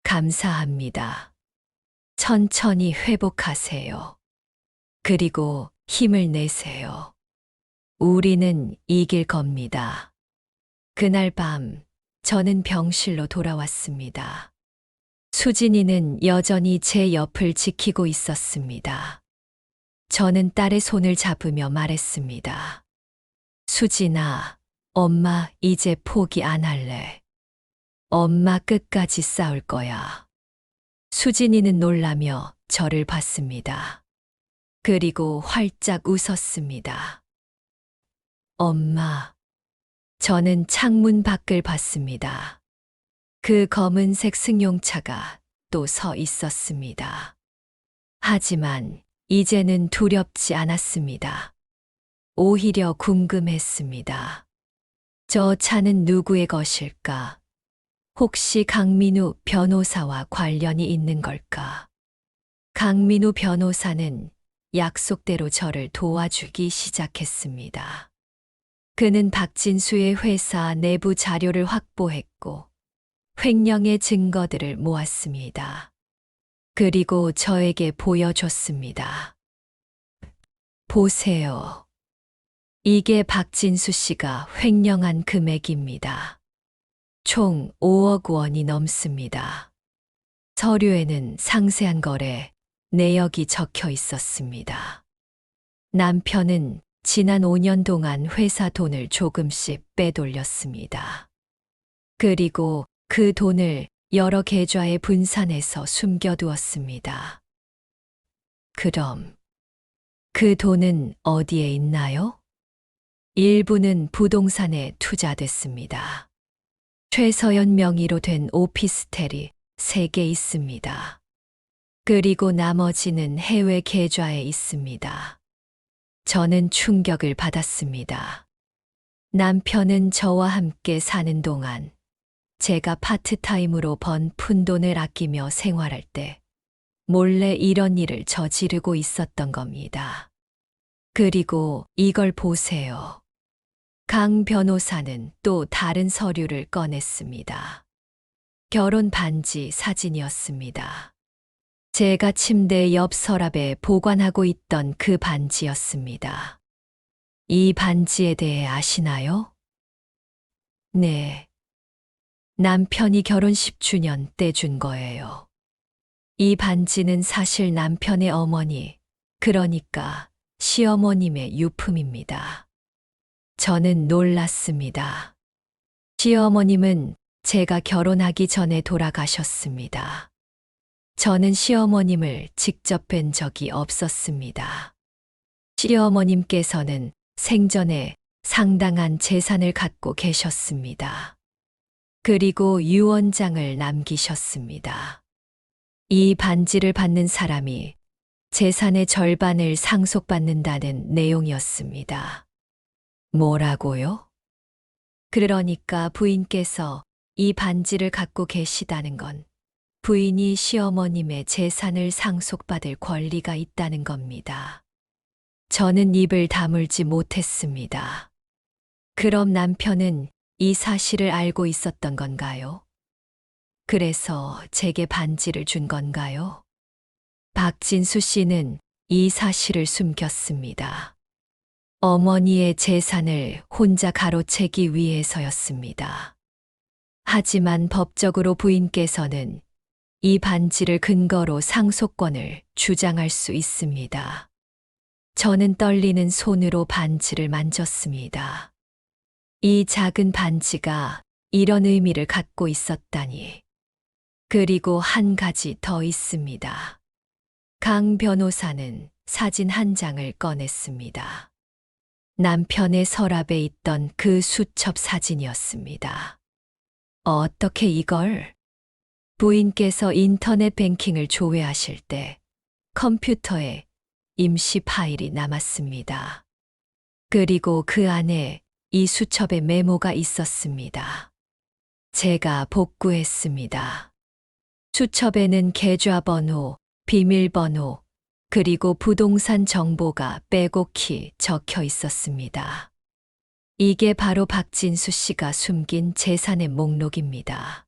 감사합니다. 천천히 회복하세요. 그리고 힘을 내세요. 우리는 이길 겁니다. 그날 밤 저는 병실로 돌아왔습니다. 수진이는 여전히 제 옆을 지키고 있었습니다. 저는 딸의 손을 잡으며 말했습니다. 수진아, 엄마 이제 포기 안 할래. 엄마 끝까지 싸울 거야. 수진이는 놀라며 저를 봤습니다. 그리고 활짝 웃었습니다. 엄마. 저는 창문 밖을 봤습니다. 그 검은색 승용차가 또 서 있었습니다. 하지만 이제는 두렵지 않았습니다. 오히려 궁금했습니다. 저 차는 누구의 것일까? 혹시 강민우 변호사와 관련이 있는 걸까? 강민우 변호사는 약속대로 저를 도와주기 시작했습니다. 그는 박진수의 회사 내부 자료를 확보했고 횡령의 증거들을 모았습니다. 그리고 저에게 보여줬습니다. 보세요. 이게 박진수 씨가 횡령한 금액입니다. 총 5억 원이 넘습니다. 서류에는 상세한 거래 내역이 적혀 있었습니다. 남편은 지난 5년 동안 회사 돈을 조금씩 빼돌렸습니다. 그리고 그 돈을 여러 계좌에 분산해서 숨겨두었습니다. 그럼 그 돈은 어디에 있나요? 일부는 부동산에 투자됐습니다. 최서연 명의로 된 오피스텔이 3개 있습니다. 그리고 나머지는 해외 계좌에 있습니다. 저는 충격을 받았습니다. 남편은 저와 함께 사는 동안 제가 파트타임으로 번 푼돈을 아끼며 생활할 때 몰래 이런 일을 저지르고 있었던 겁니다. 그리고 이걸 보세요. 강 변호사는 또 다른 서류를 꺼냈습니다. 결혼 반지 사진이었습니다. 제가 침대 옆 서랍에 보관하고 있던 그 반지였습니다. 이 반지에 대해 아시나요? 네. 남편이 결혼 10주년 때 준 거예요. 이 반지는 사실 남편의 어머니, 그러니까 시어머님의 유품입니다. 저는 놀랐습니다. 시어머님은 제가 결혼하기 전에 돌아가셨습니다. 저는 시어머님을 직접 뵌 적이 없었습니다. 시어머님께서는 생전에 상당한 재산을 갖고 계셨습니다. 그리고 유언장을 남기셨습니다. 이 반지를 받는 사람이 재산의 절반을 상속받는다는 내용이었습니다. 뭐라고요? 그러니까 부인께서 이 반지를 갖고 계시다는 건 부인이 시어머님의 재산을 상속받을 권리가 있다는 겁니다. 저는 입을 다물지 못했습니다. 그럼 남편은 이 사실을 알고 있었던 건가요? 그래서 제게 반지를 준 건가요? 박진수 씨는 이 사실을 숨겼습니다. 어머니의 재산을 혼자 가로채기 위해서였습니다. 하지만 법적으로 부인께서는 이 반지를 근거로 상속권을 주장할 수 있습니다. 저는 떨리는 손으로 반지를 만졌습니다. 이 작은 반지가 이런 의미를 갖고 있었다니. 그리고 한 가지 더 있습니다. 강 변호사는 사진 한 장을 꺼냈습니다. 남편의 서랍에 있던 그 수첩 사진이었습니다. 어떻게 이걸? 부인께서 인터넷 뱅킹을 조회하실 때 컴퓨터에 임시 파일이 남았습니다. 그리고 그 안에 이 수첩에 메모가 있었습니다. 제가 복구했습니다. 수첩에는 계좌번호, 비밀번호, 그리고 부동산 정보가 빼곡히 적혀 있었습니다. 이게 바로 박진수 씨가 숨긴 재산의 목록입니다.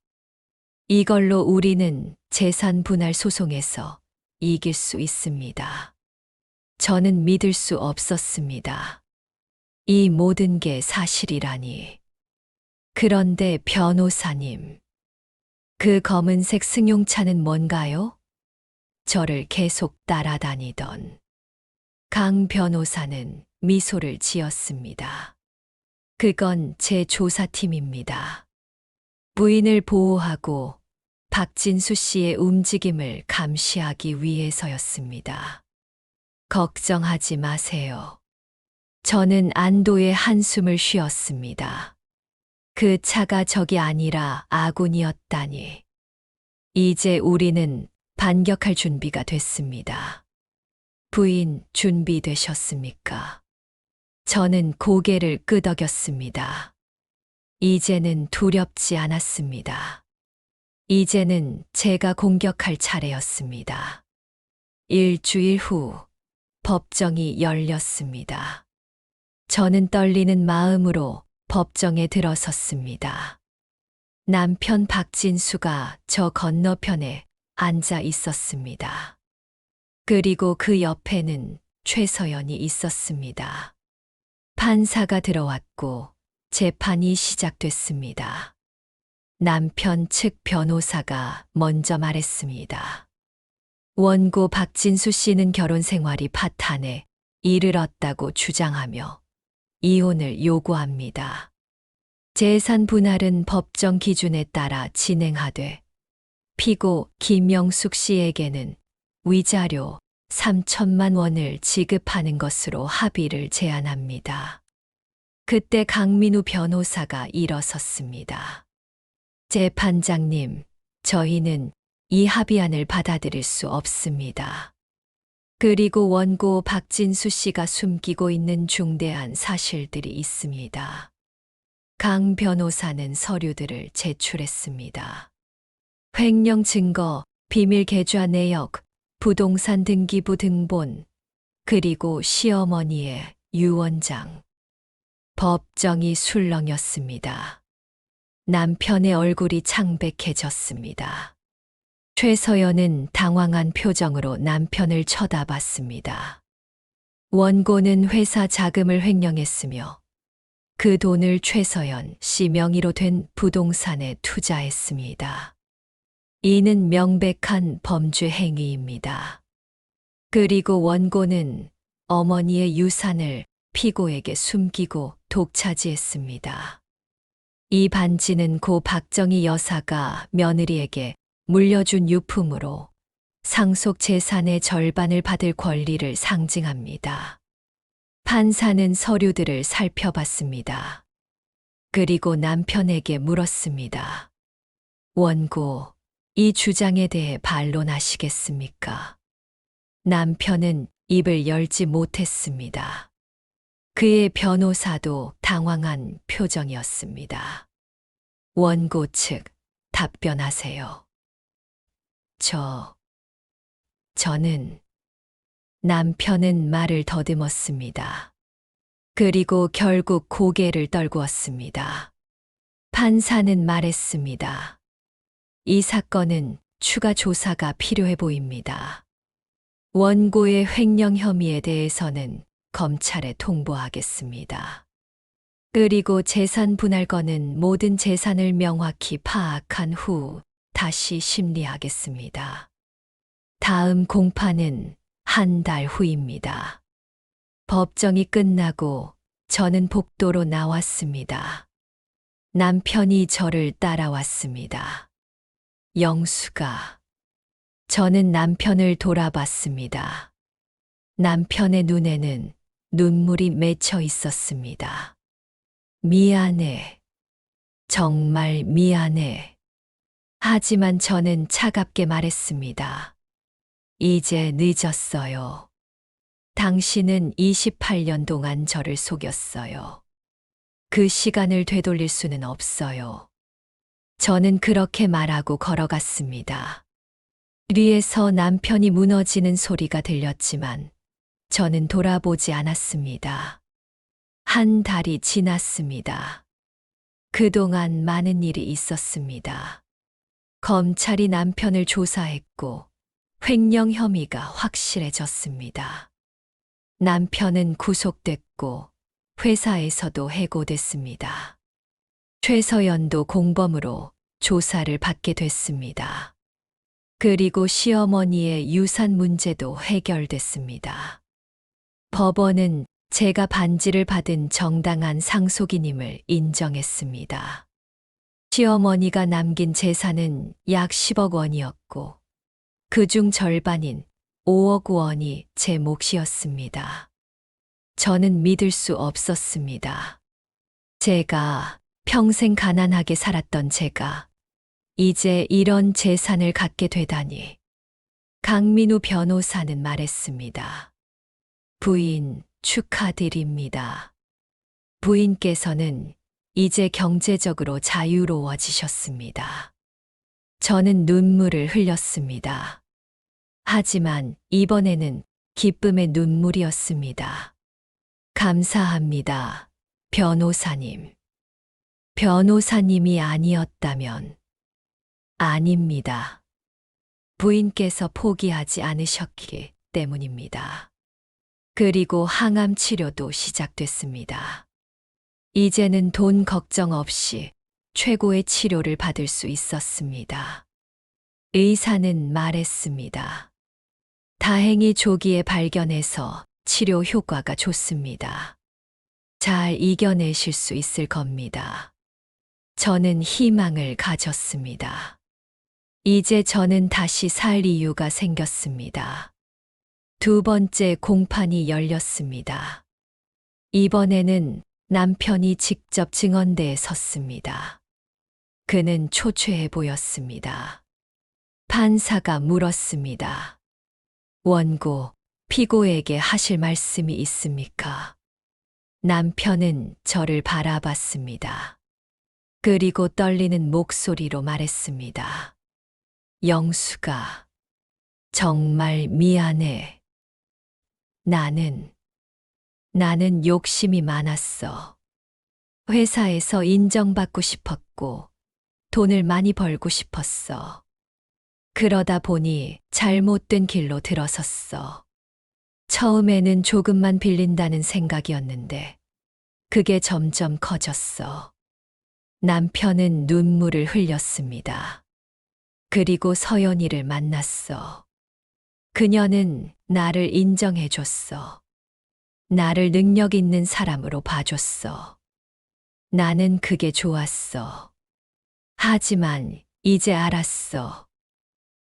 이걸로 우리는 재산 분할 소송에서 이길 수 있습니다. 저는 믿을 수 없었습니다. 이 모든 게 사실이라니. 그런데 변호사님, 그 검은색 승용차는 뭔가요? 저를 계속 따라다니던 강 변호사는 미소를 지었습니다. 그건 제 조사팀입니다. 부인을 보호하고 박진수 씨의 움직임을 감시하기 위해서였습니다. 걱정하지 마세요. 저는 안도의 한숨을 쉬었습니다. 그 차가 적이 아니라 아군이었다니. 이제 우리는 반격할 준비가 됐습니다. 부인, 준비되셨습니까? 저는 고개를 끄덕였습니다. 이제는 두렵지 않았습니다. 이제는 제가 공격할 차례였습니다. 일주일 후 법정이 열렸습니다. 저는 떨리는 마음으로 법정에 들어섰습니다. 남편 박진수가 저 건너편에 앉아 있었습니다. 그리고 그 옆에는 최서연이 있었습니다. 판사가 들어왔고 재판이 시작됐습니다. 남편 측 변호사가 먼저 말했습니다. 원고 박진수 씨는 결혼 생활이 파탄에 이르렀다고 주장하며 이혼을 요구합니다. 재산 분할은 법정 기준에 따라 진행하되 피고 김영숙 씨에게는 위자료 3천만 원을 지급하는 것으로 합의를 제안합니다. 그때 강민우 변호사가 일어섰습니다. 재판장님, 저희는 이 합의안을 받아들일 수 없습니다. 그리고 원고 박진수 씨가 숨기고 있는 중대한 사실들이 있습니다. 강 변호사는 서류들을 제출했습니다. 횡령 증거, 비밀 계좌 내역, 부동산 등기부 등본, 그리고 시어머니의 유언장. 법정이 술렁였습니다. 남편의 얼굴이 창백해졌습니다. 최서연은 당황한 표정으로 남편을 쳐다봤습니다. 원고는 회사 자금을 횡령했으며 그 돈을 최서연 씨 명의로 된 부동산에 투자했습니다. 이는 명백한 범죄 행위입니다. 그리고 원고는 어머니의 유산을 피고에게 숨기고 독차지했습니다. 이 반지는 고 박정희 여사가 며느리에게 물려준 유품으로 상속 재산의 절반을 받을 권리를 상징합니다. 판사는 서류들을 살펴봤습니다. 그리고 남편에게 물었습니다. 원고, 이 주장에 대해 반론하시겠습니까? 남편은 입을 열지 못했습니다. 그의 변호사도 당황한 표정이었습니다. 원고 측, 답변하세요. 저는 남편은 말을 더듬었습니다. 그리고 결국 고개를 떨구었습니다. 판사는 말했습니다. 이 사건은 추가 조사가 필요해 보입니다. 원고의 횡령 혐의에 대해서는 검찰에 통보하겠습니다. 그리고 재산 분할건은 모든 재산을 명확히 파악한 후 다시 심리하겠습니다. 다음 공판은 한 달 후입니다. 법정이 끝나고 저는 복도로 나왔습니다. 남편이 저를 따라왔습니다. 영수가. 저는 남편을 돌아봤습니다. 남편의 눈에는 눈물이 맺혀 있었습니다. 미안해. 정말 미안해. 하지만 저는 차갑게 말했습니다. 이제 늦었어요. 당신은 28년 동안 저를 속였어요. 그 시간을 되돌릴 수는 없어요. 저는 그렇게 말하고 걸어갔습니다. 뒤에서 남편이 무너지는 소리가 들렸지만 저는 돌아보지 않았습니다. 한 달이 지났습니다. 그동안 많은 일이 있었습니다. 검찰이 남편을 조사했고 횡령 혐의가 확실해졌습니다. 남편은 구속됐고 회사에서도 해고됐습니다. 최서연도 공범으로 조사를 받게 됐습니다. 그리고 시어머니의 유산 문제도 해결됐습니다. 법원은 제가 반지를 받은 정당한 상속인임을 인정했습니다. 시어머니가 남긴 재산은 약 10억 원이었고 그중 절반인 5억 원이 제 몫이었습니다. 저는 믿을 수 없었습니다. 제가 평생 가난하게 살았던 제가 이제 이런 재산을 갖게 되다니. 강민우 변호사는 말했습니다. 부인 축하드립니다. 부인께서는 이제 경제적으로 자유로워지셨습니다. 저는 눈물을 흘렸습니다. 하지만 이번에는 기쁨의 눈물이었습니다. 감사합니다, 변호사님. 변호사님이 아니었다면. 아닙니다. 부인께서 포기하지 않으셨기 때문입니다. 그리고 항암 치료도 시작됐습니다. 이제는 돈 걱정 없이 최고의 치료를 받을 수 있었습니다. 의사는 말했습니다. 다행히 조기에 발견해서 치료 효과가 좋습니다. 잘 이겨내실 수 있을 겁니다. 저는 희망을 가졌습니다. 이제 저는 다시 살 이유가 생겼습니다. 두 번째 공판이 열렸습니다. 이번에는 남편이 직접 증언대에 섰습니다. 그는 초췌해 보였습니다. 판사가 물었습니다. 원고, 피고에게 하실 말씀이 있습니까? 남편은 저를 바라봤습니다. 그리고 떨리는 목소리로 말했습니다. 영수가, 정말 미안해. 나는 욕심이 많았어. 회사에서 인정받고 싶었고, 돈을 많이 벌고 싶었어. 그러다 보니 잘못된 길로 들어섰어. 처음에는 조금만 빌린다는 생각이었는데, 그게 점점 커졌어. 남편은 눈물을 흘렸습니다. 그리고 서연이를 만났어. 그녀는 나를 인정해줬어. 나를 능력 있는 사람으로 봐줬어. 나는 그게 좋았어. 하지만 이제 알았어.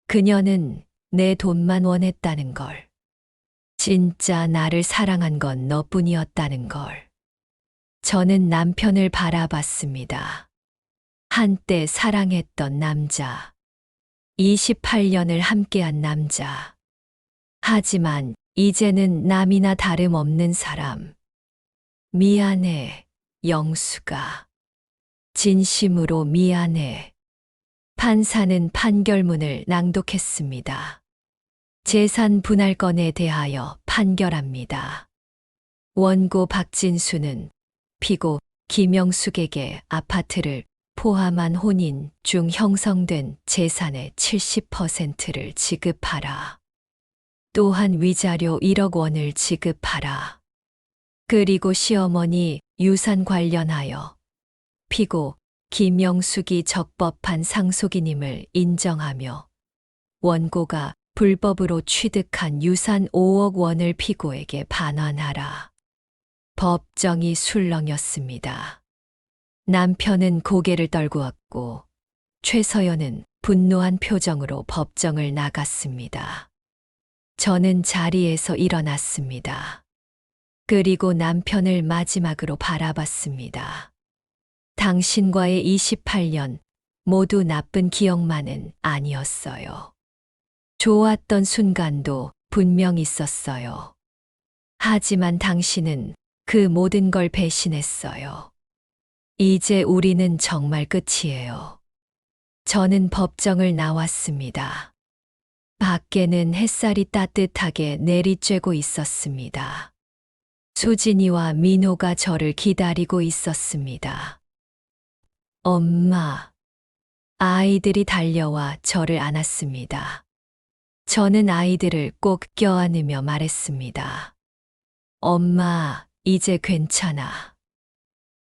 그녀는 내 돈만 원했다는 걸. 진짜 나를 사랑한 건 너뿐이었다는 걸. 저는 남편을 바라봤습니다. 한때 사랑했던 남자. 28년을 함께한 남자. 하지만 이제는 남이나 다름없는 사람. 미안해, 영수가. 진심으로 미안해. 판사는 판결문을 낭독했습니다. 재산 분할건에 대하여 판결합니다. 원고 박진수는 피고 김영숙에게 아파트를 포함한 혼인 중 형성된 재산의 70%를 지급하라. 또한 위자료 1억 원을 지급하라. 그리고 시어머니 유산 관련하여 피고 김영숙이 적법한 상속인임을 인정하며 원고가 불법으로 취득한 유산 5억 원을 피고에게 반환하라. 법정이 술렁였습니다. 남편은 고개를 떨구었고 최서연은 분노한 표정으로 법정을 나갔습니다. 저는 자리에서 일어났습니다. 그리고 남편을 마지막으로 바라봤습니다. 당신과의 28년 모두 나쁜 기억만은 아니었어요. 좋았던 순간도 분명 있었어요. 하지만 당신은 그 모든 걸 배신했어요. 이제 우리는 정말 끝이에요. 저는 법정을 나왔습니다. 밖에는 햇살이 따뜻하게 내리쬐고 있었습니다. 수진이와 민호가 저를 기다리고 있었습니다. 엄마. 아이들이 달려와 저를 안았습니다. 저는 아이들을 꼭 껴안으며 말했습니다. 엄마, 이제 괜찮아.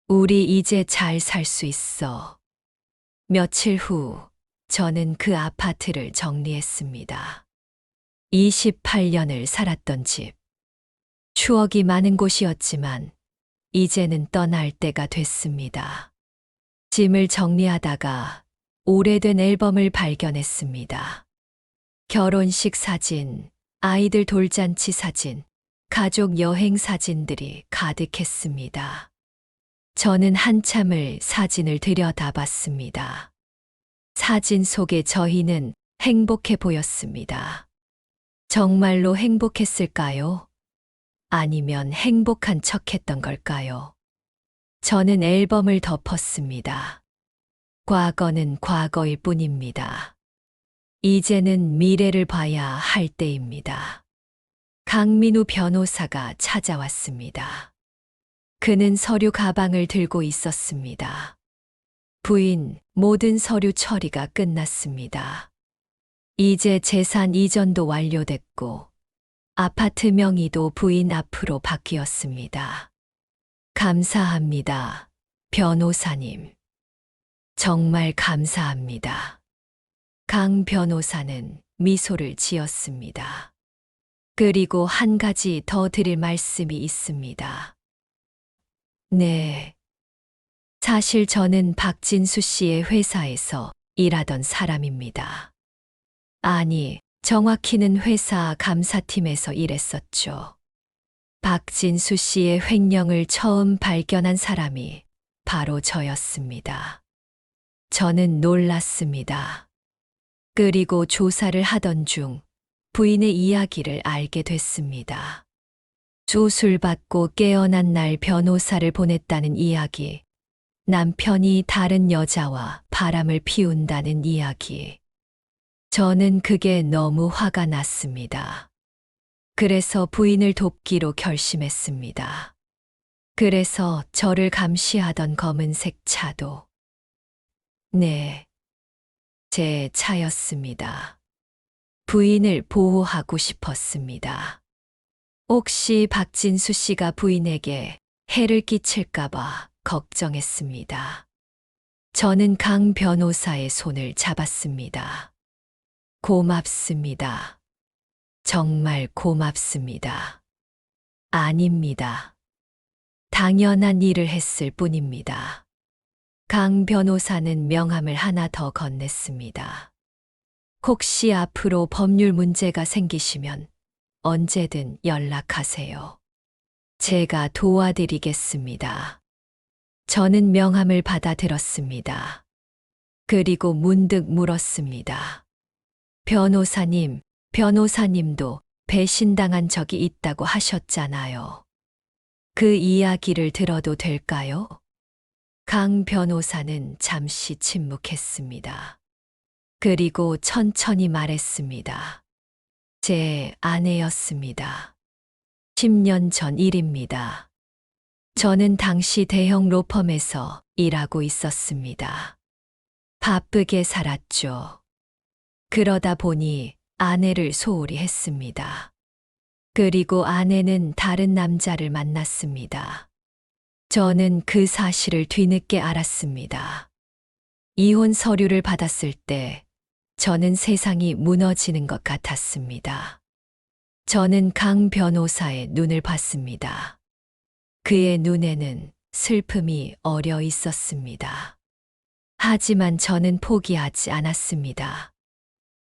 우리 이제 잘 살 수 있어. 며칠 후, 저는 그 아파트를 정리했습니다. 28년을 살았던 집. 추억이 많은 곳이었지만, 이제는 떠날 때가 됐습니다. 짐을 정리하다가 오래된 앨범을 발견했습니다. 결혼식 사진, 아이들 돌잔치 사진, 가족 여행 사진들이 가득했습니다. 저는 한참을 사진을 들여다봤습니다. 사진 속의 저희는 행복해 보였습니다. 정말로 행복했을까요? 아니면 행복한 척했던 걸까요? 저는 앨범을 덮었습니다. 과거는 과거일 뿐입니다. 이제는 미래를 봐야 할 때입니다. 강민우 변호사가 찾아왔습니다. 그는 서류 가방을 들고 있었습니다. 부인, 모든 서류 처리가 끝났습니다. 이제 재산 이전도 완료됐고, 아파트 명의도 부인 앞으로 바뀌었습니다. 감사합니다, 변호사님. 정말 감사합니다. 강 변호사는 미소를 지었습니다. 그리고 한 가지 더 드릴 말씀이 있습니다. 네. 사실 저는 박진수 씨의 회사에서 일하던 사람입니다. 아니, 정확히는 회사 감사팀에서 일했었죠. 박진수 씨의 횡령을 처음 발견한 사람이 바로 저였습니다. 저는 놀랐습니다. 그리고 조사를 하던 중 부인의 이야기를 알게 됐습니다. 수술받고 깨어난 날 변호사를 보냈다는 이야기, 남편이 다른 여자와 바람을 피운다는 이야기. 저는 그게 너무 화가 났습니다. 그래서 부인을 돕기로 결심했습니다. 그래서 저를 감시하던 검은색 차도, 네, 제 차였습니다. 부인을 보호하고 싶었습니다. 혹시 박진수 씨가 부인에게 해를 끼칠까봐 걱정했습니다. 저는 강 변호사의 손을 잡았습니다. 고맙습니다. 정말 고맙습니다. 아닙니다. 당연한 일을 했을 뿐입니다. 강 변호사는 명함을 하나 더 건넸습니다. 혹시 앞으로 법률 문제가 생기시면 언제든 연락하세요. 제가 도와드리겠습니다. 저는 명함을 받아들었습니다. 그리고 문득 물었습니다. 변호사님, 변호사님도 배신당한 적이 있다고 하셨잖아요. 그 이야기를 들어도 될까요? 강 변호사는 잠시 침묵했습니다. 그리고 천천히 말했습니다. 제 아내였습니다. 10년 전 일입니다. 저는 당시 대형 로펌에서 일하고 있었습니다. 바쁘게 살았죠. 그러다 보니 아내를 소홀히 했습니다. 그리고 아내는 다른 남자를 만났습니다. 저는 그 사실을 뒤늦게 알았습니다. 이혼 서류를 받았을 때 저는 세상이 무너지는 것 같았습니다. 저는 강 변호사의 눈을 봤습니다. 그의 눈에는 슬픔이 어려 있었습니다. 하지만 저는 포기하지 않았습니다.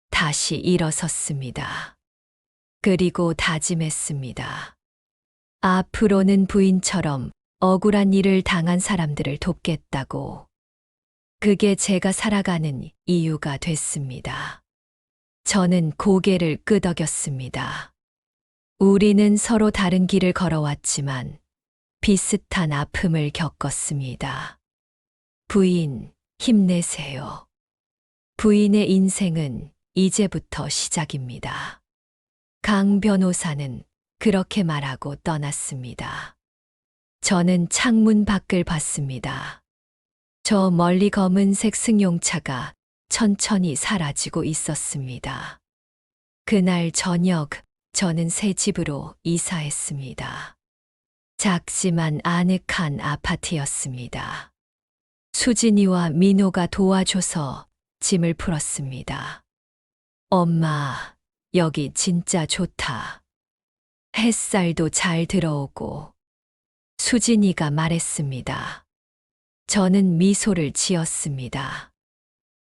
다시 일어섰습니다. 그리고 다짐했습니다. 앞으로는 부인처럼 억울한 일을 당한 사람들을 돕겠다고. 그게 제가 살아가는 이유가 됐습니다. 저는 고개를 끄덕였습니다. 우리는 서로 다른 길을 걸어왔지만 비슷한 아픔을 겪었습니다. 부인, 힘내세요. 부인의 인생은 이제부터 시작입니다. 강 변호사는 그렇게 말하고 떠났습니다. 저는 창문 밖을 봤습니다. 저 멀리 검은색 승용차가 천천히 사라지고 있었습니다. 그날 저녁, 저는 새 집으로 이사했습니다. 작지만 아늑한 아파트였습니다. 수진이와 민호가 도와줘서 짐을 풀었습니다. 엄마, 여기 진짜 좋다. 햇살도 잘 들어오고. 수진이가 말했습니다. 저는 미소를 지었습니다.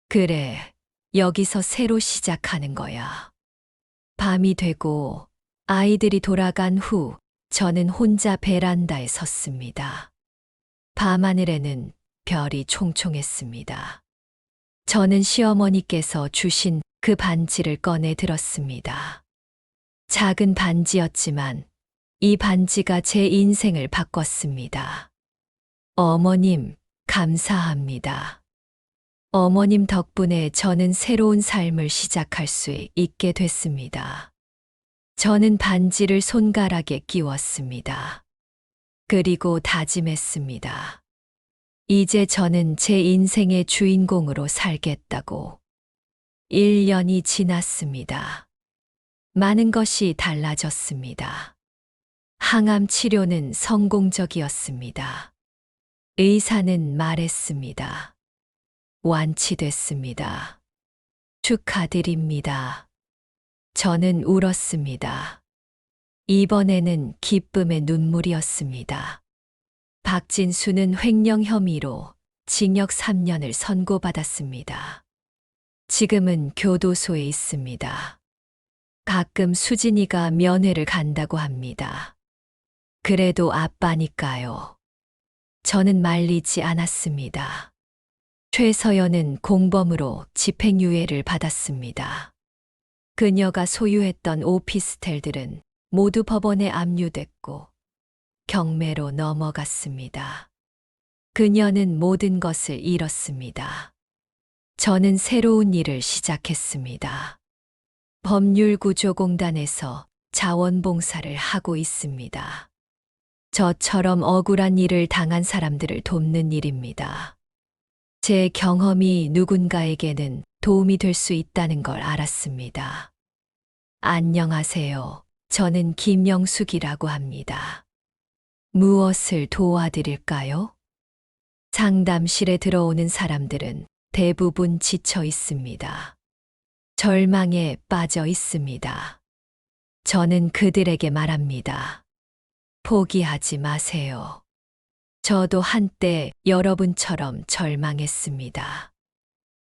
그래, 여기서 새로 시작하는 거야. 밤이 되고 아이들이 돌아간 후 저는 혼자 베란다에 섰습니다. 밤하늘에는 별이 총총했습니다. 저는 시어머니께서 주신 그 반지를 꺼내 들었습니다. 작은 반지였지만 이 반지가 제 인생을 바꿨습니다. 어머님, 감사합니다. 어머님 덕분에 저는 새로운 삶을 시작할 수 있게 됐습니다. 저는 반지를 손가락에 끼웠습니다. 그리고 다짐했습니다. 이제 저는 제 인생의 주인공으로 살겠다고. 1년이 지났습니다. 많은 것이 달라졌습니다. 항암 치료는 성공적이었습니다. 의사는 말했습니다. 완치됐습니다. 축하드립니다. 저는 울었습니다. 이번에는 기쁨의 눈물이었습니다. 박진수는 횡령 혐의로 징역 3년을 선고받았습니다. 지금은 교도소에 있습니다. 가끔 수진이가 면회를 간다고 합니다. 그래도 아빠니까요. 저는 말리지 않았습니다. 최서연은 공범으로 집행유예를 받았습니다. 그녀가 소유했던 오피스텔들은 모두 법원에 압류됐고 경매로 넘어갔습니다. 그녀는 모든 것을 잃었습니다. 저는 새로운 일을 시작했습니다. 법률구조공단에서 자원봉사를 하고 있습니다. 저처럼 억울한 일을 당한 사람들을 돕는 일입니다. 제 경험이 누군가에게는 도움이 될 수 있다는 걸 알았습니다. 안녕하세요. 저는 김영숙이라고 합니다. 무엇을 도와드릴까요? 상담실에 들어오는 사람들은 대부분 지쳐 있습니다. 절망에 빠져 있습니다. 저는 그들에게 말합니다. 포기하지 마세요. 저도 한때 여러분처럼 절망했습니다.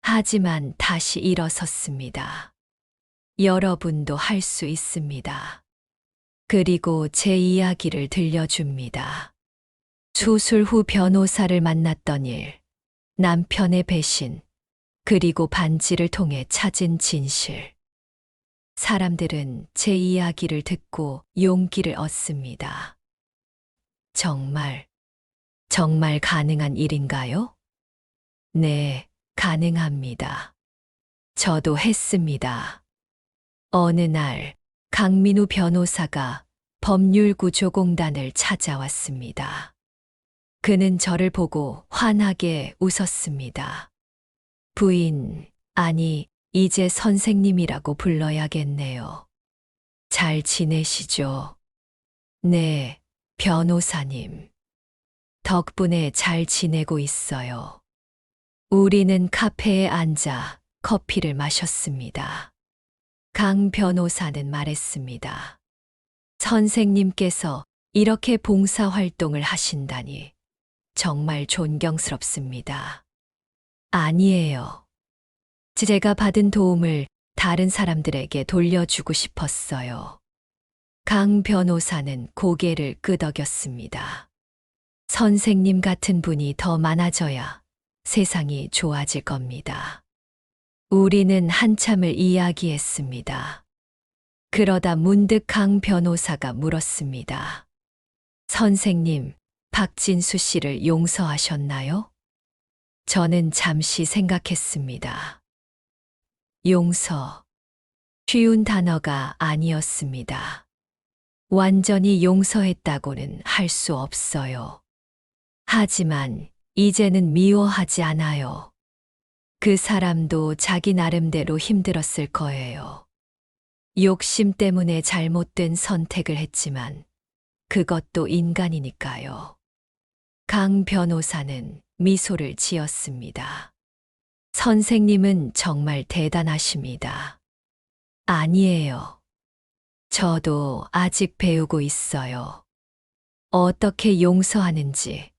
하지만 다시 일어섰습니다. 여러분도 할 수 있습니다. 그리고 제 이야기를 들려줍니다. 수술 후 변호사를 만났던 일, 남편의 배신, 그리고 반지를 통해 찾은 진실. 사람들은 제 이야기를 듣고 용기를 얻습니다. 정말 가능한 일인가요? 네, 가능합니다. 저도 했습니다. 어느 날 강민우 변호사가 법률구조공단을 찾아왔습니다. 그는 저를 보고 환하게 웃었습니다. 부인, 아니, 이제 선생님이라고 불러야겠네요. 잘 지내시죠? 네, 변호사님. 덕분에 잘 지내고 있어요. 우리는 카페에 앉아 커피를 마셨습니다. 강 변호사는 말했습니다. 선생님께서 이렇게 봉사활동을 하신다니 정말 존경스럽습니다. 아니에요. 제가 받은 도움을 다른 사람들에게 돌려주고 싶었어요. 강 변호사는 고개를 끄덕였습니다. 선생님 같은 분이 더 많아져야 세상이 좋아질 겁니다. 우리는 한참을 이야기했습니다. 그러다 문득 강 변호사가 물었습니다. 선생님, 박진수 씨를 용서하셨나요? 저는 잠시 생각했습니다. 용서, 쉬운 단어가 아니었습니다. 완전히 용서했다고는 할 수 없어요. 하지만 이제는 미워하지 않아요. 그 사람도 자기 나름대로 힘들었을 거예요. 욕심 때문에 잘못된 선택을 했지만 그것도 인간이니까요. 강 변호사는 미소를 지었습니다. 선생님은 정말 대단하십니다. 아니에요. 저도 아직 배우고 있어요. 어떻게 용서하는지,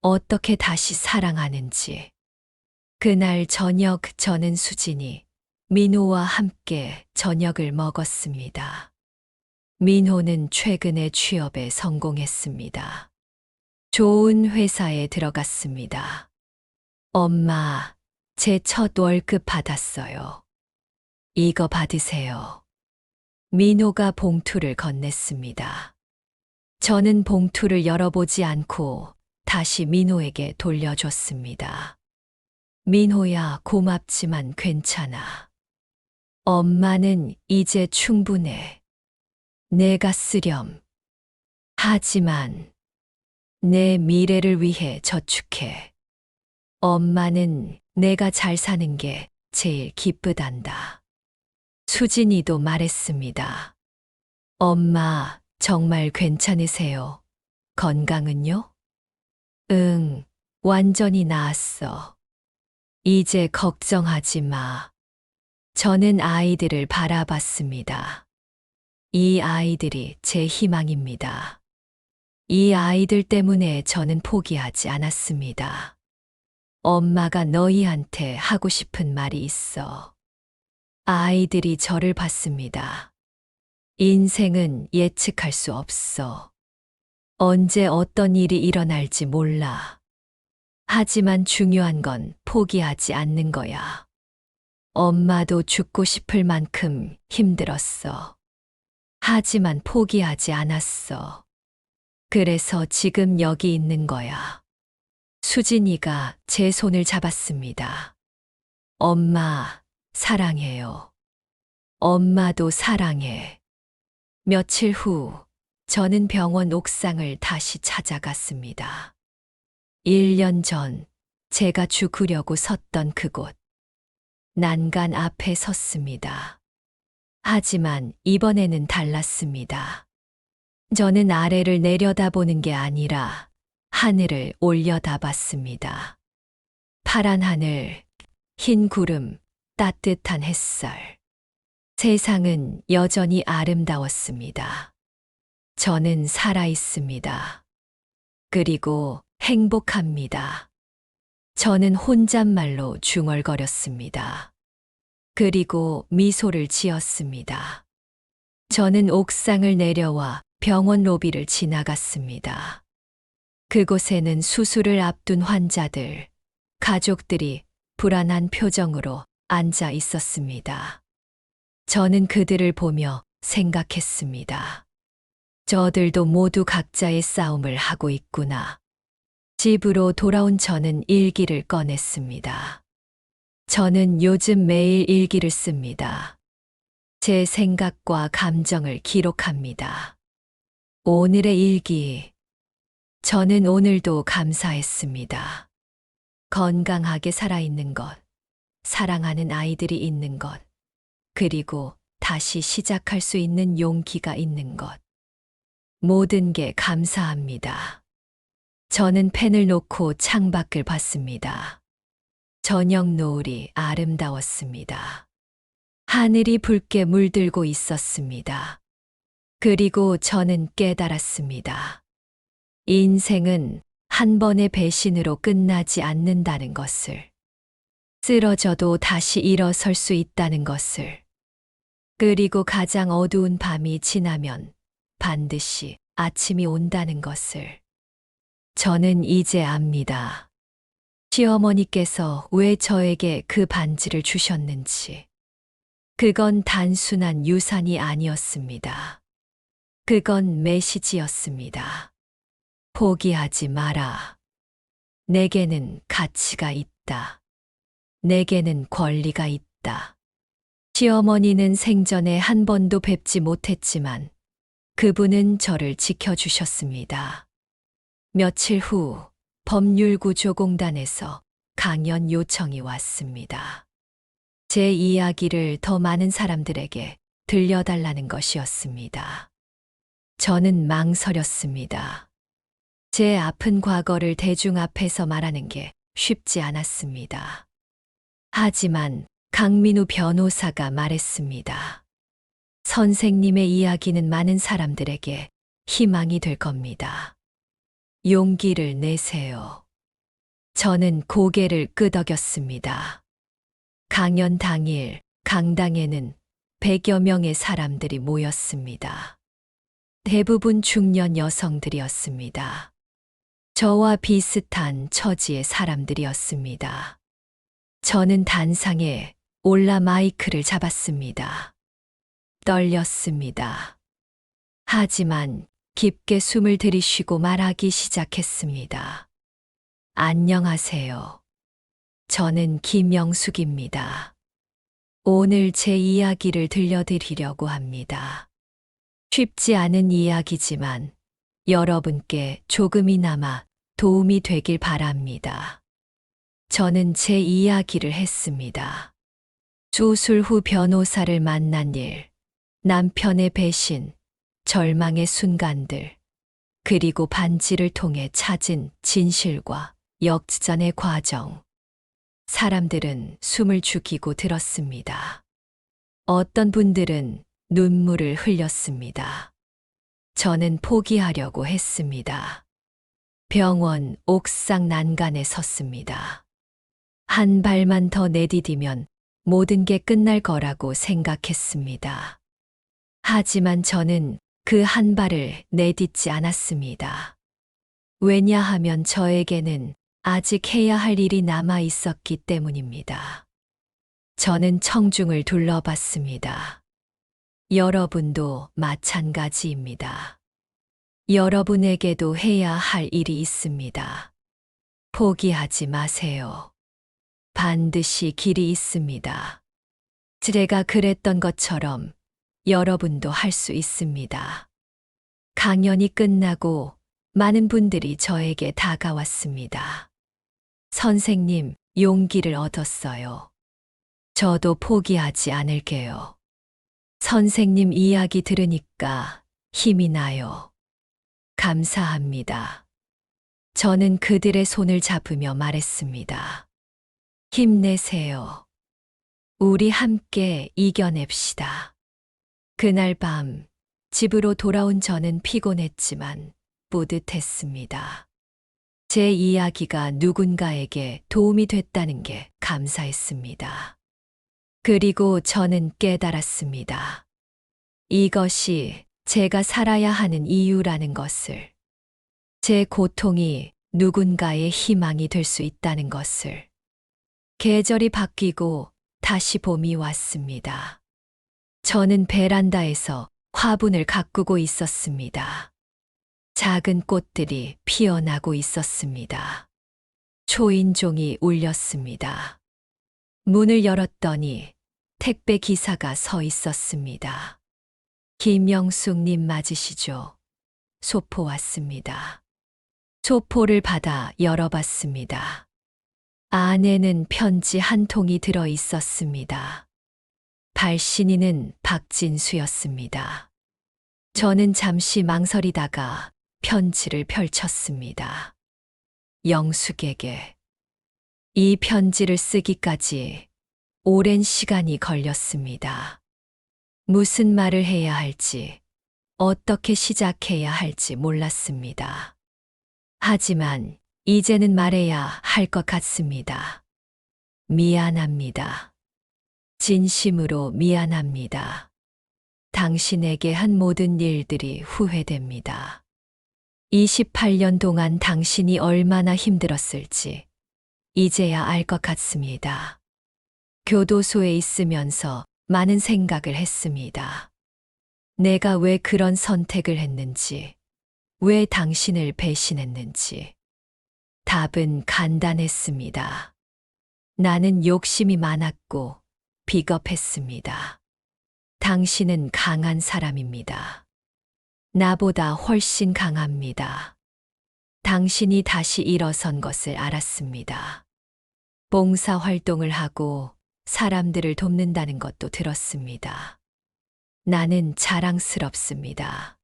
어떻게 다시 사랑하는지. 그날 저녁 저는 수진이 민호와 함께 저녁을 먹었습니다. 민호는 최근에 취업에 성공했습니다. 좋은 회사에 들어갔습니다. 엄마, 제 첫 월급 받았어요. 이거 받으세요. 민호가 봉투를 건넸습니다. 저는 봉투를 열어보지 않고 다시 민호에게 돌려줬습니다. 민호야, 고맙지만 괜찮아. 엄마는 이제 충분해. 내가 쓰렴. 하지만 내 미래를 위해 저축해. 엄마는 내가 잘 사는 게 제일 기쁘단다. 수진이도 말했습니다. 엄마, 정말 괜찮으세요? 건강은요? 응, 완전히 나았어. 이제 걱정하지 마. 저는 아이들을 바라봤습니다. 이 아이들이 제 희망입니다. 이 아이들 때문에 저는 포기하지 않았습니다. 엄마가 너희한테 하고 싶은 말이 있어. 아이들이 저를 봤습니다. 인생은 예측할 수 없어. 언제 어떤 일이 일어날지 몰라. 하지만 중요한 건 포기하지 않는 거야. 엄마도 죽고 싶을 만큼 힘들었어. 하지만 포기하지 않았어. 그래서 지금 여기 있는 거야. 수진이가 제 손을 잡았습니다. 엄마, 사랑해요. 엄마도 사랑해. 며칠 후, 저는 병원 옥상을 다시 찾아갔습니다. 1년 전, 제가 죽으려고 섰던 그곳. 난간 앞에 섰습니다. 하지만 이번에는 달랐습니다. 저는 아래를 내려다보는 게 아니라 하늘을 올려다봤습니다. 파란 하늘, 흰 구름, 따뜻한 햇살. 세상은 여전히 아름다웠습니다. 저는 살아 있습니다. 그리고 행복합니다. 저는 혼잣말로 중얼거렸습니다. 그리고 미소를 지었습니다. 저는 옥상을 내려와 병원 로비를 지나갔습니다. 그곳에는 수술을 앞둔 환자들, 가족들이 불안한 표정으로 앉아 있었습니다. 저는 그들을 보며 생각했습니다. 저들도 모두 각자의 싸움을 하고 있구나. 집으로 돌아온 저는 일기를 꺼냈습니다. 저는 요즘 매일 일기를 씁니다. 제 생각과 감정을 기록합니다. 오늘의 일기. 저는 오늘도 감사했습니다. 건강하게 살아있는 것, 사랑하는 아이들이 있는 것, 그리고 다시 시작할 수 있는 용기가 있는 것. 모든 게 감사합니다. 저는 펜을 놓고 창밖을 봤습니다. 저녁 노을이 아름다웠습니다. 하늘이 붉게 물들고 있었습니다. 그리고 저는 깨달았습니다. 인생은 한 번의 배신으로 끝나지 않는다는 것을. 쓰러져도 다시 일어설 수 있다는 것을. 그리고 가장 어두운 밤이 지나면 반드시 아침이 온다는 것을. 저는 이제 압니다. 시어머니께서 왜 저에게 그 반지를 주셨는지. 그건 단순한 유산이 아니었습니다. 그건 메시지였습니다. 포기하지 마라. 내게는 가치가 있다. 내게는 권리가 있다. 시어머니는 생전에 한 번도 뵙지 못했지만 그분은 저를 지켜주셨습니다. 며칠 후 법률구조공단에서 강연 요청이 왔습니다. 제 이야기를 더 많은 사람들에게 들려달라는 것이었습니다. 저는 망설였습니다. 제 아픈 과거를 대중 앞에서 말하는 게 쉽지 않았습니다. 하지만 강민우 변호사가 말했습니다. 선생님의 이야기는 많은 사람들에게 희망이 될 겁니다. 용기를 내세요. 저는 고개를 끄덕였습니다. 강연 당일 강당에는 100여 명의 사람들이 모였습니다. 대부분 중년 여성들이었습니다. 저와 비슷한 처지의 사람들이었습니다. 저는 단상에 올라 마이크를 잡았습니다. 떨렸습니다. 하지만 깊게 숨을 들이쉬고 말하기 시작했습니다. 안녕하세요. 저는 김영숙입니다. 오늘 제 이야기를 들려드리려고 합니다. 쉽지 않은 이야기지만 여러분께 조금이나마 도움이 되길 바랍니다. 저는 제 이야기를 했습니다. 수술 후 변호사를 만난 일, 남편의 배신, 절망의 순간들, 그리고 반지를 통해 찾은 진실과 역전의 과정. 사람들은 숨을 죽이고 들었습니다. 어떤 분들은 눈물을 흘렸습니다. 저는 포기하려고 했습니다. 병원 옥상 난간에 섰습니다. 한 발만 더 내디디면 모든 게 끝날 거라고 생각했습니다. 하지만 저는 그 한 발을 내딛지 않았습니다. 왜냐하면 저에게는 아직 해야 할 일이 남아 있었기 때문입니다. 저는 청중을 둘러봤습니다. 여러분도 마찬가지입니다. 여러분에게도 해야 할 일이 있습니다. 포기하지 마세요. 반드시 길이 있습니다. 제가 그랬던 것처럼 여러분도 할 수 있습니다. 강연이 끝나고 많은 분들이 저에게 다가왔습니다. 선생님, 용기를 얻었어요. 저도 포기하지 않을게요. 선생님 이야기 들으니까 힘이 나요. 감사합니다. 저는 그들의 손을 잡으며 말했습니다. 힘내세요. 우리 함께 이겨냅시다. 그날 밤 집으로 돌아온 저는 피곤했지만 뿌듯했습니다. 제 이야기가 누군가에게 도움이 됐다는 게 감사했습니다. 그리고 저는 깨달았습니다. 이것이 제가 살아야 하는 이유라는 것을, 제 고통이 누군가의 희망이 될 수 있다는 것을. 계절이 바뀌고 다시 봄이 왔습니다. 저는 베란다에서 화분을 가꾸고 있었습니다. 작은 꽃들이 피어나고 있었습니다. 초인종이 울렸습니다. 문을 열었더니 택배 기사가 서 있었습니다. 김영숙님 맞으시죠? 소포 왔습니다. 소포를 받아 열어봤습니다. 안에는 편지 한 통이 들어 있었습니다. 발신인은 박진수였습니다. 저는 잠시 망설이다가 편지를 펼쳤습니다. 영숙에게. 이 편지를 쓰기까지 오랜 시간이 걸렸습니다. 무슨 말을 해야 할지, 어떻게 시작해야 할지 몰랐습니다. 하지만 이제는 말해야 할 것 같습니다. 미안합니다. 진심으로 미안합니다. 당신에게 한 모든 일들이 후회됩니다. 28년 동안 당신이 얼마나 힘들었을지 이제야 알 것 같습니다. 교도소에 있으면서 많은 생각을 했습니다. 내가 왜 그런 선택을 했는지, 왜 당신을 배신했는지. 답은 간단했습니다. 나는 욕심이 많았고 비겁했습니다. 당신은 강한 사람입니다. 나보다 훨씬 강합니다. 당신이 다시 일어선 것을 알았습니다. 봉사 활동을 하고 사람들을 돕는다는 것도 들었습니다. 나는 자랑스럽습니다.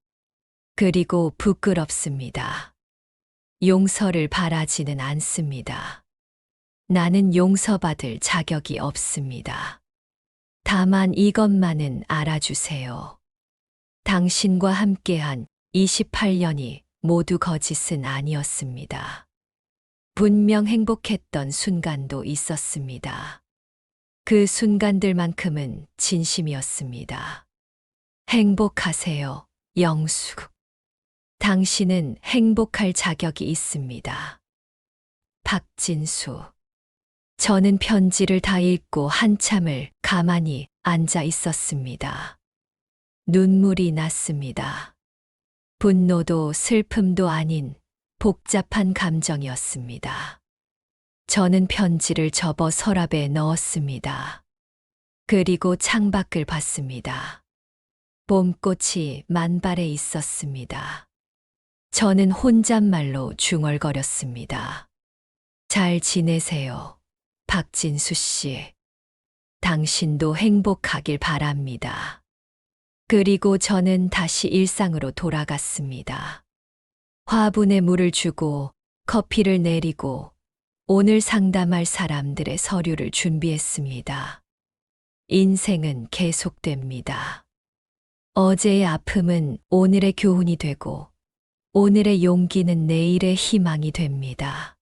그리고 부끄럽습니다. 용서를 바라지는 않습니다. 나는 용서받을 자격이 없습니다. 다만 이것만은 알아주세요. 당신과 함께한 28년이 모두 거짓은 아니었습니다. 분명 행복했던 순간도 있었습니다. 그 순간들만큼은 진심이었습니다. 행복하세요, 영수. 당신은 행복할 자격이 있습니다. 박진수. 저는 편지를 다 읽고 한참을 가만히 앉아 있었습니다. 눈물이 났습니다. 분노도 슬픔도 아닌 복잡한 감정이었습니다. 저는 편지를 접어 서랍에 넣었습니다. 그리고 창밖을 봤습니다. 봄꽃이 만발해 있었습니다. 저는 혼잣말로 중얼거렸습니다. 잘 지내세요, 박진수 씨. 당신도 행복하길 바랍니다. 그리고 저는 다시 일상으로 돌아갔습니다. 화분에 물을 주고 커피를 내리고 오늘 상담할 사람들의 서류를 준비했습니다. 인생은 계속됩니다. 어제의 아픔은 오늘의 교훈이 되고 오늘의 용기는 내일의 희망이 됩니다.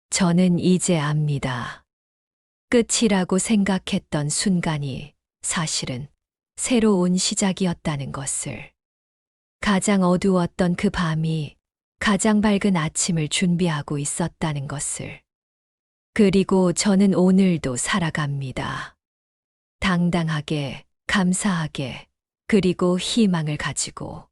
저는 이제 압니다. 끝이라고 생각했던 순간이 사실은 새로운 시작이었다는 것을. 가장 어두웠던 그 밤이 가장 밝은 아침을 준비하고 있었다는 것을. 그리고 저는 오늘도 살아갑니다. 당당하게, 감사하게, 그리고 희망을 가지고.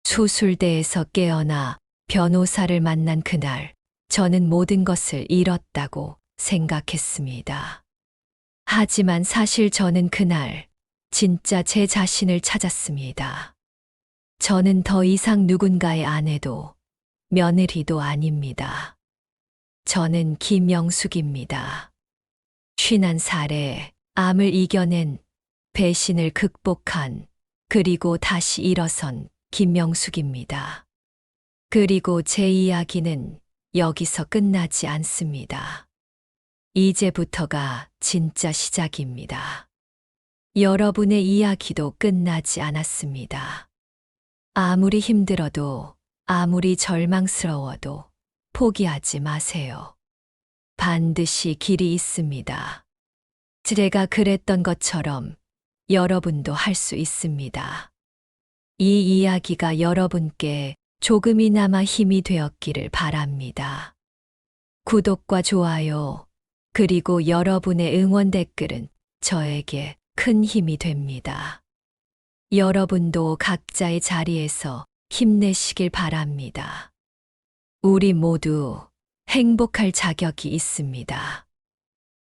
수술대에서 깨어나 변호사를 만난 그날, 저는 모든 것을 잃었다고 생각했습니다. 하지만 사실 저는 그날 진짜 제 자신을 찾았습니다. 저는 더 이상 누군가의 아내도 며느리도 아닙니다. 저는 김영숙입니다. 51살에 암을 이겨낸, 배신을 극복한, 그리고 다시 일어선 김영숙입니다. 그리고 제 이야기는 여기서 끝나지 않습니다. 이제부터가 진짜 시작입니다. 여러분의 이야기도 끝나지 않았습니다. 아무리 힘들어도, 아무리 절망스러워도 포기하지 마세요. 반드시 길이 있습니다. 제가 그랬던 것처럼 여러분도 할 수 있습니다. 이 이야기가 여러분께 조금이나마 힘이 되었기를 바랍니다. 구독과 좋아요, 그리고 여러분의 응원 댓글은 저에게 큰 힘이 됩니다. 여러분도 각자의 자리에서 힘내시길 바랍니다. 우리 모두 행복할 자격이 있습니다.